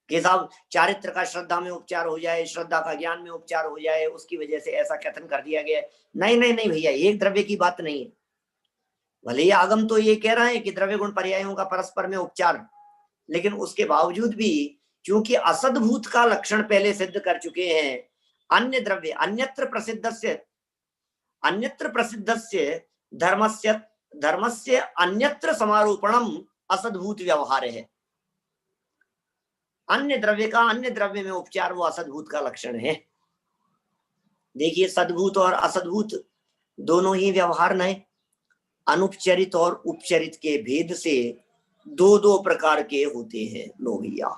कि साहब चारित्र का श्रद्धा में उपचार हो जाए, श्रद्धा का ज्ञान में उपचार हो जाए, उसकी वजह से ऐसा कथन कर दिया गया। नहीं नहीं नहीं भैया, एक द्रव्य की बात नहीं है। भले ही आगम तो ये कह रहा है कि द्रव्य गुण पर्यायों का परस्पर में उपचार, लेकिन उसके बावजूद भी क्योंकि असद्भूत का लक्षण पहले सिद्ध कर चुके हैं, अन्य द्रव्य अन्यत्र प्रसिद्धस्य धर्मस्य अन्यत्र समारोपणम असद्भूत व्यवहार है। अन्य द्रव्य का अन्य द्रव्य में उपचार वो असद्भूत का लक्षण है। देखिए सद्भूत और असद्भूत दोनों ही व्यवहार नए अनुपचरित और उपचरित के भेद से 2 प्रकार के होते हैं। लो भैया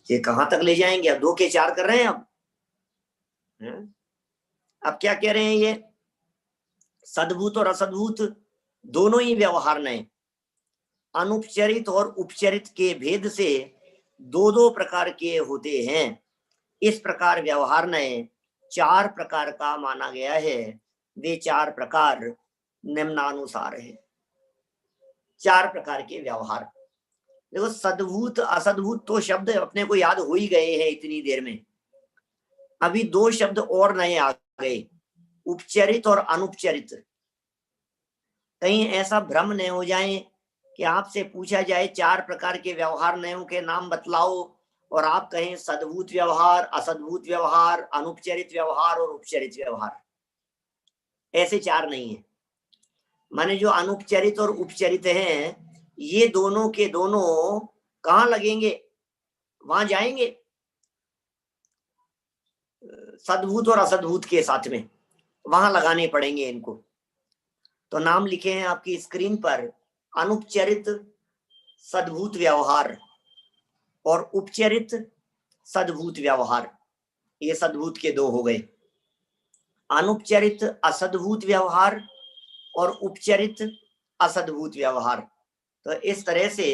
ये कहां तक ले जाएंगे, अब 2 के 4 कर रहे हैं। अब क्या कह रहे हैं, ये सद्भूत और असद्भूत दोनों ही व्यवहार नए अनुपचरित और उपचरित के भेद से 2 प्रकार के होते हैं। इस प्रकार व्यवहार नए 4 प्रकार का माना गया है। वे 4 प्रकार निम्नानुसार है। 4 प्रकार के व्यवहार। देखो सद्भूत असद्भूत तो शब्द अपने को याद हो ही गए हैं इतनी देर में। अभी 2 शब्द और नए आ गए, उपचरित और अनुपचरित। कहीं ऐसा भ्रम नहीं हो जाए कि आपसे पूछा जाए 4 प्रकार के व्यवहार नयों के नाम बतलाओ और आप कहें सद्भूत व्यवहार, असद्भूत व्यवहार, अनुपचरित व्यवहार और उपचरित व्यवहार। ऐसे 4 नहीं है। माने जो अनुपचरित और उपचरित हैं ये दोनों के दोनों कहाँ लगेंगे? वहां जाएंगे सद्भूत और असद्भूत के साथ में, वहां लगाने पड़ेंगे इनको। तो नाम लिखे हैं आपकी स्क्रीन पर, अनुपचरित सद्भूत व्यवहार और उपचरित सद्भूत व्यवहार। ये सद्भूत के दो हो गए, अनुपचरित असद्भूत व्यवहार और उपचरित असद्भूत व्यवहार। तो इस तरह से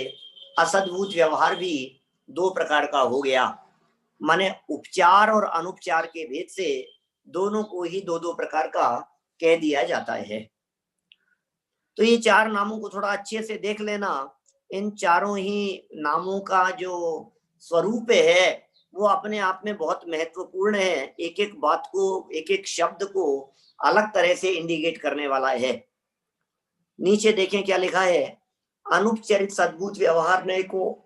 असद्भूत व्यवहार भी दो प्रकार का हो गया, माने उपचार और अनुपचार के भेद से दोनों को ही दो दो प्रकार का कह दिया जाता है। तो ये चार नामों को थोड़ा अच्छे से देख लेना। इन चारों ही नामों का जो स्वरूप है वो अपने आप में बहुत महत्वपूर्ण है, एक एक बात को, एक एक शब्द को अलग तरह से इंडिकेट करने वाला है। नीचे देखें क्या लिखा है, अनुपचरित सद्भूत व्यवहार नय को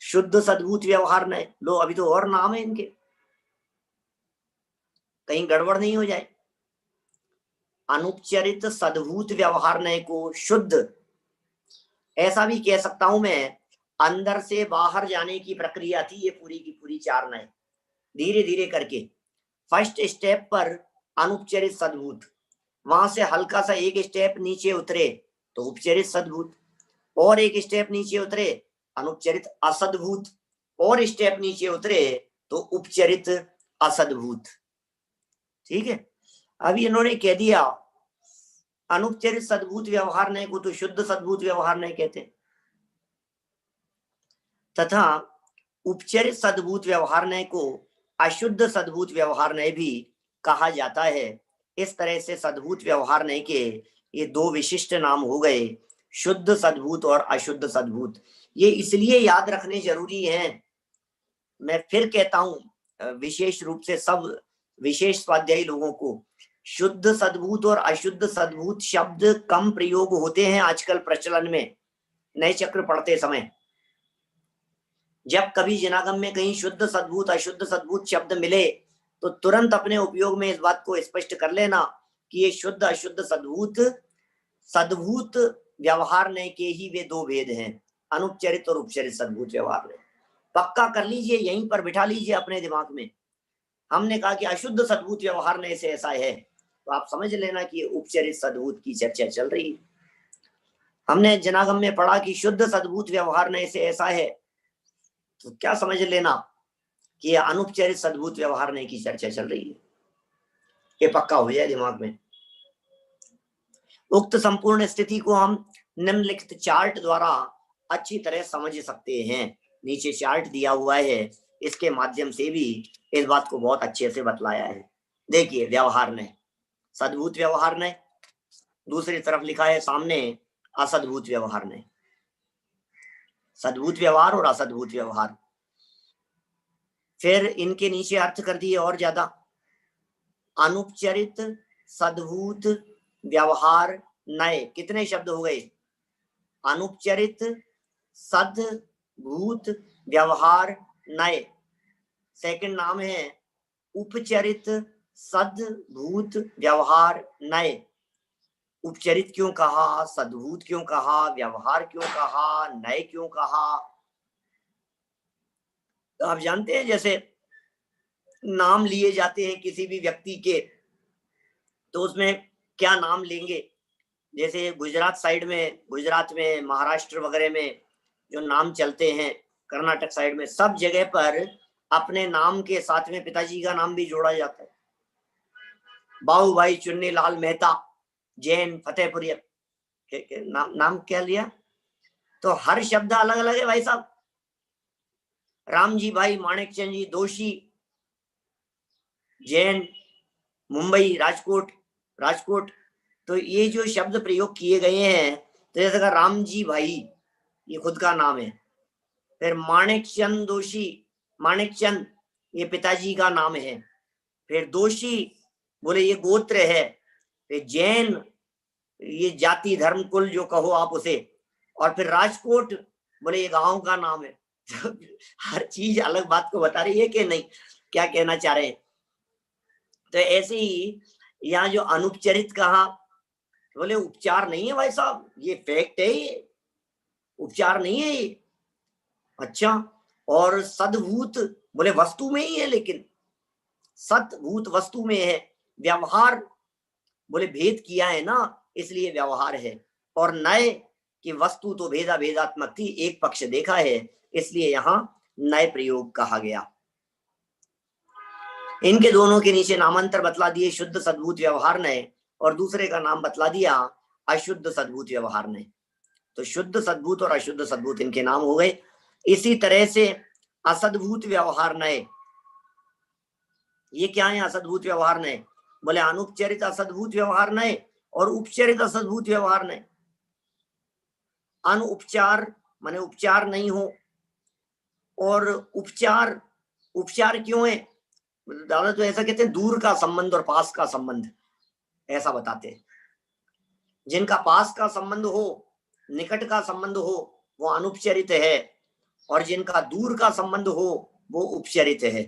शुद्ध सद्भूत व्यवहार नय। लो अभी तो और नाम है इनके, कहीं गड़बड़ नहीं हो जाए। अनुपचरित सद्भूत व्यवहार नय को शुद्ध, ऐसा भी कह सकता हूं मैं, अंदर से बाहर जाने की प्रक्रिया थी ये पूरी की पूरी चार नय, धीरे धीरे करके। फर्स्ट स्टेप पर अनुपचरित सद्भूत, वहां से हल्का सा एक स्टेप नीचे उतरे तो उपचरित सद्भूत, और एक स्टेप नीचे उतरे अनुपचरित असद्भूत, और स्टेप नीचे उतरे तो उपचरित असद्भूत। ठीक है, अभी इन्होंने कह दिया अनुपचरित सद्भूत व्यवहार नय को तो शुद्ध सद्भूत व्यवहार नय कहते, तथा उपचरित सद्भूत व्यवहार नय को अशुद्ध सद्भूत व्यवहार नय भी कहा जाता है। इस तरह से सद्भूत व्यवहार नय के ये दो विशिष्ट नाम हो गए, शुद्ध सद्भूत और अशुद्ध सद्भूत। ये इसलिए याद रखने जरूरी हैं, मैं फिर कहता हूं विशेष रूप से सब विशेष स्वाध्यायी लोगों को, शुद्ध सद्भूत और अशुद्ध सद्भूत शब्द कम प्रयोग होते हैं आजकल प्रचलन में नए चक्र पढ़ते समय। जब कभी जिनागम में कहीं शुद्ध सद्भूत अशुद्ध सद्भूत शब्द मिले तो तुरंत अपने उपयोग में इस बात को स्पष्ट कर लेना कि ये शुद्ध अशुद्ध सद्भूत सद्भूत व्यवहार नय के ही वे दो भेद हैं, अनुपचरित और उपचरित सद्भूत व्यवहार नय। पक्का कर लीजिए, यहीं पर बिठा लीजिए अपने दिमाग में। हमने कहा कि अशुद्ध सद्भूत व्यवहार नय से ऐसा है, तो आप समझ लेना कि उपचरित सद्भूत की चर्चा चल रही है। हमने जनागम में पढ़ा कि शुद्ध सद्भूत व्यवहार नय से ऐसा है, तो क्या समझ लेना कि यह अनुपचरित सद्भूत व्यवहार नय की चर्चा चल रही है। ये पक्का हो जाए दिमाग में। उक्त संपूर्ण स्थिति को हम निम्नलिखित चार्ट द्वारा अच्छी तरह समझ सकते हैं। नीचे चार्ट दिया हुआ है, इसके माध्यम से भी इस बात को बहुत अच्छे से बतलाया है। देखिए, व्यवहार नय, सद्भूत व्यवहार नय, दूसरी तरफ लिखा है सामने असद्भूत व्यवहार नय, सद्भूत व्यवहार और असद्भूत व्यवहार। फिर इनके नीचे अर्थ कर दिए और ज्यादा, अनुपचरित सद्भूत व्यवहार नय। कितने शब्द हो गए? अनुपचरित सद्भूत व्यवहार नय। सेकंड नाम है उपचरित सद्भूत व्यवहार नय। उपचरित क्यों कहा, सद्भूत क्यों कहा, व्यवहार क्यों कहा, नय क्यों कहा? तो आप जानते हैं जैसे नाम लिए जाते हैं किसी भी व्यक्ति के, तो उसमें क्या नाम लेंगे। जैसे गुजरात साइड में, गुजरात में, महाराष्ट्र वगैरह में जो नाम चलते हैं, कर्नाटक साइड में, सब जगह पर अपने नाम के साथ में पिताजी का नाम भी जोड़ा जाता है। बाबू भाई चुन्नी लाल मेहता जैन फतेहपुरिया, नाम क्या लिया, तो हर शब्द अलग अलग है भाई साहब। राम जी भाई माणिकचंद जी दोषी जैन, मुंबई, राजकोट, राजकोट, तो ये जो शब्द प्रयोग किए गए हैं, तो जैसे का राम जी भाई ये खुद का नाम है, फिर माणिकचंद दोषी, माणिकचंद ये पिताजी का नाम है, फिर दोषी बोले ये गोत्र है, फिर जैन ये जाति धर्म कुल जो कहो आप उसे, और फिर राजकोट बोले ये गांव का नाम है। हर चीज अलग बात को बता रही है कि नहीं, क्या कहना चाह रहे हैं। तो ऐसे ही यहाँ जो अनुपचरित कहा, बोले उपचार नहीं है भाई साहब, ये फैक्ट है, ये उपचार नहीं है, ये अच्छा, और सद्भूत बोले वस्तु में ही है, लेकिन सद्भूत वस्तु में है। व्यवहार बोले भेद किया है ना, इसलिए व्यवहार है। और नए की वस्तु तो भेदा भेदात्मक थी, एक पक्ष देखा है, इसलिए यहां नए प्रयोग कहा गया। इनके दोनों के नीचे नामांतर बतला दिए, शुद्ध सद्भूत व्यवहार नए, और दूसरे का नाम बतला दिया अशुद्ध सद्भूत व्यवहार नए। तो शुद्ध सद्भूत और अशुद्ध सद्भूत इनके नाम हो गए। इसी तरह से असद्भूत व्यवहार नए, ये क्या है असद्भूत व्यवहार नए? बोले अनुपचरित असद्भूत व्यवहार नए और उपचरित असद्भूत व्यवहार नए। अनुपचार माने उपचार नहीं हो, और उपचार, उपचार क्यों है? दादा तो ऐसा कहते हैं दूर का संबंध और पास का संबंध, ऐसा बताते हैं। जिनका पास का संबंध हो, निकट का संबंध हो, वो अनुपचरित है, और जिनका दूर का संबंध हो वो उपचरित है।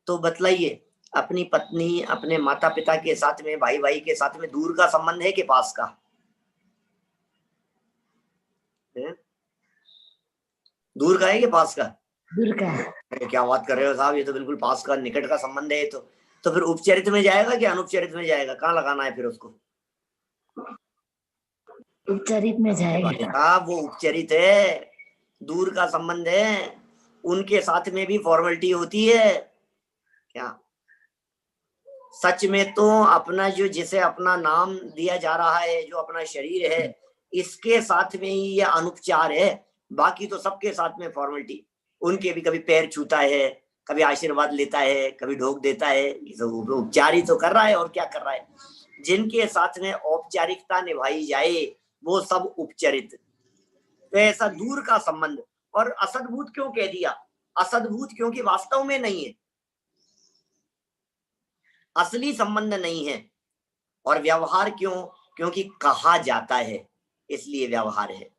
तो बतलाइए, अपनी पत्नी, अपने माता पिता के साथ में, भाई भाई के साथ में दूर का संबंध है कि पास का है? दूर का है कि पास का? दूर का। क्या बात कर रहे हो साहब, ये तो बिल्कुल पास का, निकट का संबंध है। तो फिर उपचरित में जाएगा कि अनुपचरित में जाएगा? कहाँ लगाना है फिर उसको? उपचरित में जाएगा। साहब वो उपचरित है, दूर का संबंध है, उनके साथ में भी फॉर्मेलिटी होती है क्या? सच में तो अपना जो, जिसे अपना नाम दिया जा रहा है, जो अपना शरीर है, इसके साथ में ही ये अनुपचार है। बाकी तो सबके साथ में फॉर्मेलिटी। उनके भी कभी पैर छूता है, कभी आशीर्वाद लेता है, कभी ढोक देता है, ये सब उपचार ही तो कर रहा है, और क्या कर रहा है। जिनके साथ में औपचारिकता निभाई जाए वो सब उपचरित। तो ऐसा दूर का संबंध। और असद्भूत क्यों कह दिया? असद्भूत क्योंकि वास्तव में नहीं है, असली संबंध नहीं है। और व्यवहार क्यों? क्योंकि कहा जाता है, इसलिए व्यवहार है।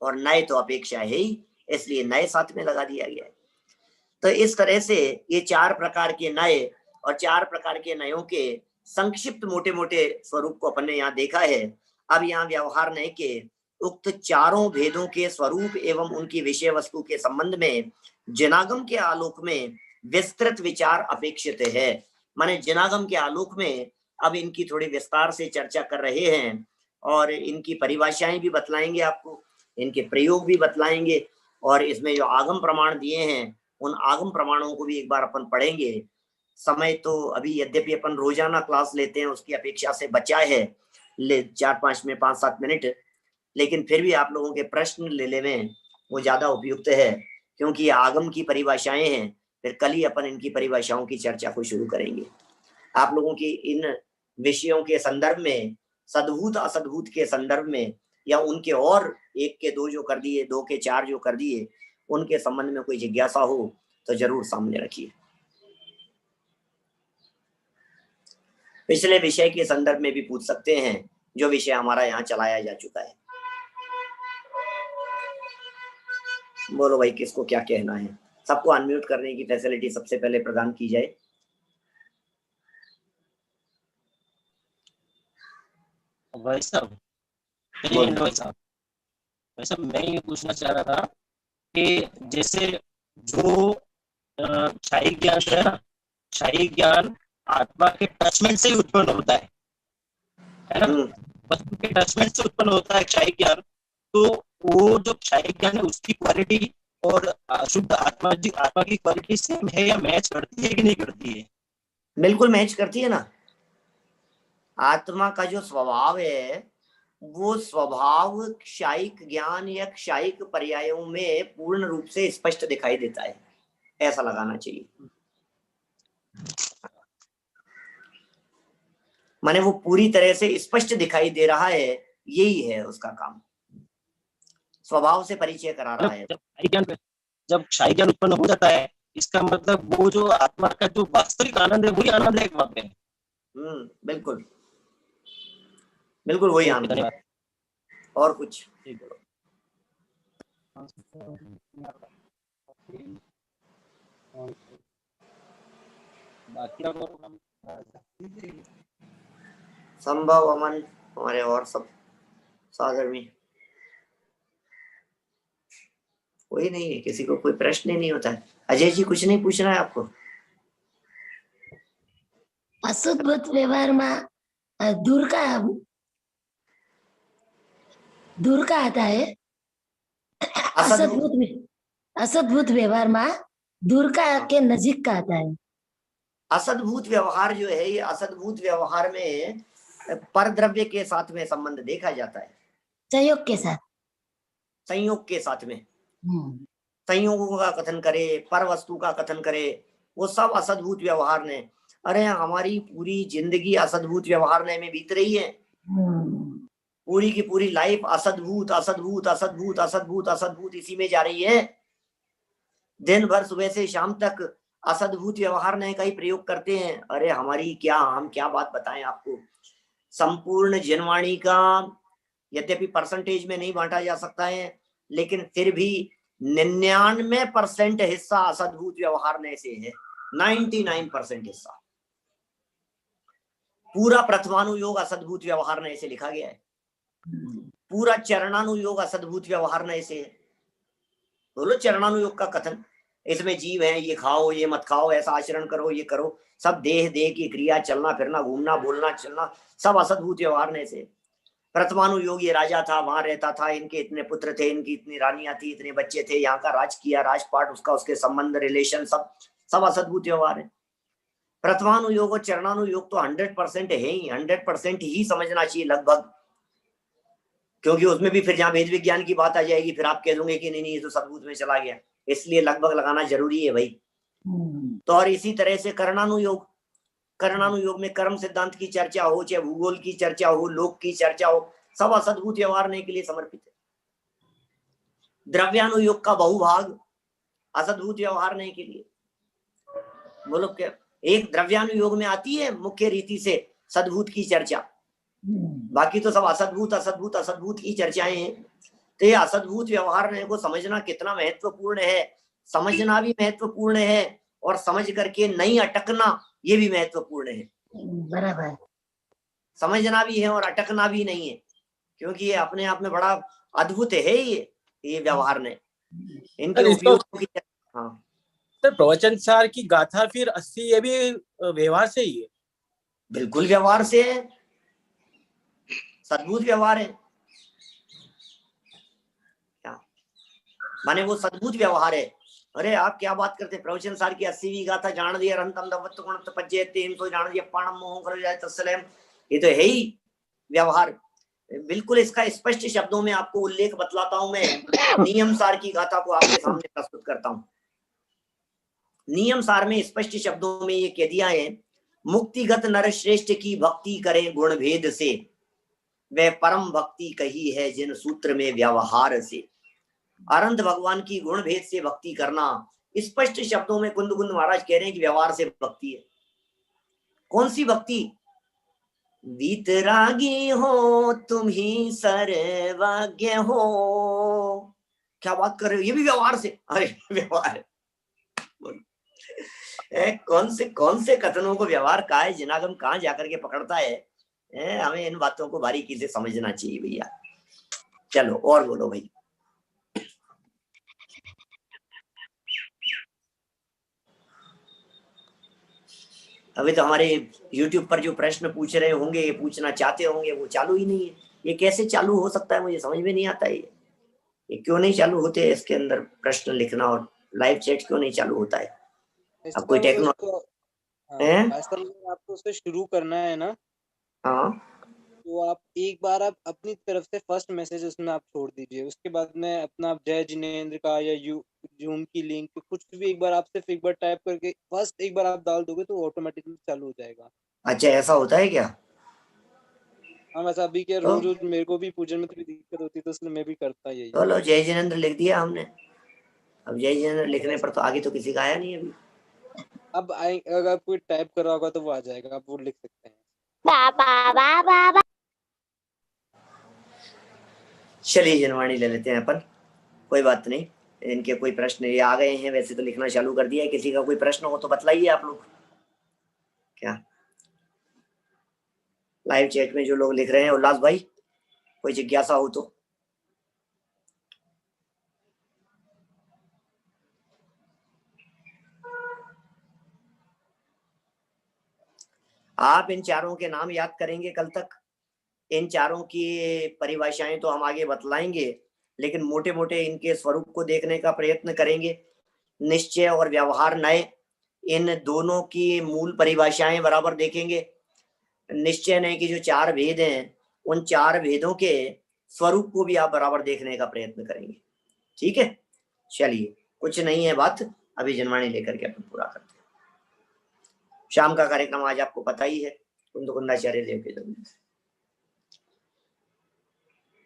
और नए तो अपेक्षा है ही, इसलिए नए साथ में लगा दिया गया है। तो इस तरह से ये चार प्रकार के नए और चार प्रकार के नयों के संक्षिप्त मोटे मोटे स्वरूप को अपन ने यहाँ देखा है। अब यहाँ व्यवहार नए के उक्त चारों भेदों के स्वरूप एवं उनकी विषय वस्तु के संबंध में जनागम के आलोक में विस्तृत विचार अपेक्षित है। माने जनागम के आलोक में अब इनकी थोड़ी विस्तार से चर्चा कर रहे हैं, और इनकी परिभाषाएं भी बतलाएंगे आपको, इनके प्रयोग भी बतलाएंगे, और इसमें जो आगम प्रमाण दिए हैं उन आगम प्रमाणों को भी एक बार अपन पढ़ेंगे। समय तो अभी यद्यपि अपन रोजाना क्लास लेते हैं उसकी अपेक्षा से बचा है, ले 4-5 में 5-7 मिनट, लेकिन फिर भी आप लोगों के प्रश्न ले लेने वो ज्यादा उपयुक्त है, क्योंकि ये आगम की परिभाषाएं हैं। फिर कल ही अपन इनकी परिभाषाओं की चर्चा को शुरू करेंगे। आप लोगों की इन विषयों के संदर्भ में, सद्भूत असद्भूत के संदर्भ में, या उनके और एक के दो जो कर दिए, दो के चार जो कर दिए, उनके संबंध में कोई जिज्ञासा हो तो जरूर सामने रखिए। पिछले विषय के संदर्भ में भी पूछ सकते हैं, जो विषय हमारा यहाँ चलाया जा चुका है। बोलो भाई, किसको क्या कहना है? सबको अनम्यूट करने की फैसिलिटी सबसे पहले प्रदान की जाए। भाई साहब, भाई साहब मैं ये पूछना चाह रहा था कि जैसे जो शाही ज्ञान है ना, शाही ज्ञान आत्मा के टचमेंट से ही उत्पन्न होता है ना? वस्तु के टचमेंट से उत्पन्न होता है शाही ज्ञान। तो वो जो शाही ज्ञान है उसकी क्वालिटी और शुद्ध आत्मा की क्वालिटी सेम है या मैच करती है कि नहीं करती है? बिल्कुल मैच करती है ना। आत्मा का जो स्वभाव है वो स्वभाव क्षायिक ज्ञान या क्षायिक पर्यायों में पूर्ण रूप से स्पष्ट दिखाई देता है, ऐसा लगाना चाहिए। माने वो पूरी तरह से स्पष्ट दिखाई दे रहा है, यही है उसका काम, स्वभाव से परिचय करा रहा है। जब शाही ज्ञान उत्पन्न हो जाता है, इसका मतलब वो जो आत्मा का जो वास्तविक आनंद है वही आनंद है वहां पे। बिल्कुल बिल्कुल वही आनंद है। और कुछ संभव अमन हमारे और सब सागर में कोई नहीं है, किसी को कोई प्रश्न ही नहीं होता है। अजय जी कुछ नहीं पूछना है आपको? અશુદ્ધ વ્યવહારમાં दूर का आता है। असद्भुत असद्भुत व्यवहार में दूर का के नजीक का आता है। असद्भुत व्यवहार जो है, ये असद्भुत व्यवहार में परद्रव्य के साथ में संबंध देखा जाता है, संयोग के साथ, संयोग के साथ में। संयोगों का कथन करे, पर वस्तु का कथन करे, वो सब असद्भुत व्यवहार ने। अरे हमारी पूरी जिंदगी असद्भुत व्यवहार ने में बीत रही है। पूरी की पूरी लाइफ असद्भुत असद्भुत असद्भुत असद्भुत असद्भुत इसी में जा रही है। दिन भर सुबह से शाम तक असद्भुत व्यवहार ने का ही प्रयोग करते हैं। अरे हमारी क्या, हम क्या बात बताएं आपको। संपूर्ण जनवाणी का यद्यपि परसेंटेज में नहीं बांटा जा सकता है, लेकिन फिर भी 99% हिस्सा असद्भुत व्यवहार ने से है। 99% हिस्सा पूरा प्रथमानुयोग असद्भुत व्यवहार ने से लिखा गया है। पूरा चरणानुयोग असद्भुत व्यवहार ने से है। बोलो चरणानुयोग का कथन, इसमें जीव है, ये खाओ ये मत खाओ, ऐसा आचरण करो ये करो, सब देह की क्रिया, चलना फिरना घूमना बोलना चलना, सब असद्भुत व्यवहार ने से। प्रथमानुयोग ये राजा था, वहां रहता था, इनके इतने पुत्र थे, इनकी इतनी रानियां थी, इतने बच्चे थे, यहाँ का राज किया, राजपाट उसका, उसके संबंध रिलेशन सब असद्भुत व्यवहार है। प्रथमानुयोग और चरणानुयोग तो 100% है ही, 100% ही समझना चाहिए लगभग, क्योंकि उसमें भी फिर जहां भेद विज्ञान की बात आ जाएगी, फिर आप कह दोगे कि नहीं नहीं ये तो सद्भुत में चला गया, इसलिए लगभग लगाना जरूरी है भाई। तो और इसी तरह से कर्णानुयोग, कर्णानुयोग में कर्म सिद्धांत की चर्चा हो, चाहे भूगोल की चर्चा हो, लोक की चर्चा हो, सब असद्भुत व्यवहार के लिए समर्पित है। द्रव्यानुयोग का बहुभाग असद्भुत व्यवहार के लिए। बोलो क्या, एक द्रव्यानुयोग में आती है मुख्य रीति से सद्भुत की चर्चा, बाकी तो सब असद्भुत असद्भुत असद्भुत की चर्चाएं हैं। तो ये असद्भुत व्यवहार को समझना कितना महत्वपूर्ण है, समझना भी महत्वपूर्ण है, और समझ करके नहीं अटकना ये भी महत्वपूर्ण है। बराबर, समझना भी है और अटकना भी नहीं है, क्योंकि ये अपने आप में बड़ा अद्भुत है ये व्यवहार ने, इनके उपयोग की। हाँ सर, प्रवचन सार की गाथा फिर 80 ये भी व्यवहार से ही है? बिल्कुल व्यवहार से है, सद्भुत व्यवहार है। क्या माने वो सद्भुत व्यवहार है? अरे आप क्या बात करते, प्रवचन सार की 80वीं गाथा जान दिया रंतम दवत्त गुण तपज्जे तेन तो जान दिया पाणम मोह कर जाए तस्सलम, ये तो है ही व्यवहार। बिल्कुल इसका स्पष्ट शब्दों में आपको उल्लेख बतलाता हूं मैं। नियम सार की गाथा को आपके सामने प्रस्तुत करता हूं। नियम सार में स्पष्ट शब्दों में ये कह दिया है, मुक्तिगत नर श्रेष्ठ की भक्ति करें गुण भेद से, वह परम भक्ति कही है जिन सूत्र में व्यवहार से। अनंत भगवान की गुण भेद से भक्ति करना, स्पष्ट शब्दों में कुंद कुंद महाराज कह रहे हैं कि व्यवहार से भक्ति है। कौन सी भक्ति? वीतरागी हो तुम ही सर्वज्ञ हो। क्या बात कर रहे हो, ये भी व्यवहार से? अरे व्यवहार है। कौन से कथनों को व्यवहार कहा है, जिनागम कहाँ जाकर के पकड़ता है। हमें इन बातों को बारीकी से समझना चाहिए भैया। चलो और बोलो भाई। अभी तो हमारे YouTube पर जो प्रश्न पूछ रहे होंगे, ये पूछना चाहते होंगे, वो चालू ही नहीं है। ये कैसे चालू हो सकता है, मुझे समझ में नहीं आता है। ये क्यों नहीं चालू होते हैं इसके अंदर प्रश्न लिखना, और लाइव चैट क्यों नहीं चालू होता है? अब कोई टेक्नोलॉजी आपको उससे शुरू करना है ना? हाँ, तो आप एक बार आप अपनी तरफ से फर्स्ट मैसेज उसमें आप छोड़ दीजिए, उसके बाद में अपना जय जिनेंद्र का या जूम की लिंक कुछ भी एक बार आप सिर्फ एक बार टाइप करके फर्स्ट एक बार आप डाल दोगे तो ऑटोमेटिकली चालू हो जाएगा। अच्छा ऐसा होता है क्या? हाँ वैसा अभी क्या रोज रोज मेरे को भी पूजन में थोड़ी दिक्कत होती है, तो इसलिए मैं भी करता यही। चलो जय जिनेंद्र लिख दिया हमने। अब जय जिनेंद्र लिखने पर तो आगे तो किसी का आया नहीं अभी। अब अगर कोई टाइप कर रहा होगा तो वो आ जाएगा, आप वो लिख सकते हैं। चलिए जनवाणी ले लेते हैं अपन, कोई बात नहीं। इनके कोई प्रश्न ये आ गए हैं, वैसे तो लिखना चालू कर दिया है। किसी का कोई प्रश्न हो तो बतलाइए आप लोग। क्या लाइव चैट में जो लोग लिख रहे हैं, उल्लास भाई कोई जिज्ञासा हो तो? आप इन चारों के नाम याद करेंगे कल तक। इन चारों की परिभाषाएं तो हम आगे बतलाएंगे, लेकिन मोटे मोटे इनके स्वरूप को देखने का प्रयत्न करेंगे। निश्चय और व्यवहार नय, इन दोनों की मूल परिभाषाएं बराबर देखेंगे। निश्चय नय की जो 4 भेद हैं, उन 4 भेदों के स्वरूप को भी आप बराबर देखने का प्रयत्न करेंगे। ठीक है, चलिए, कुछ नहीं है बात, अभी जनवाणी लेकर के अपन पूरा करते हैं। शाम का कार्यक्रम आज आपको पता ही है, कुंदाचार्य देव के जन्म से।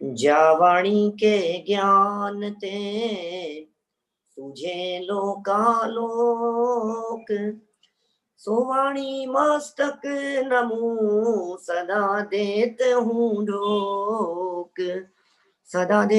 जावाणी के ज्ञान ते तुझे लोकालोक, सोवाणी मस्तक नमो सदा देत हूँ ढोक, सदा दे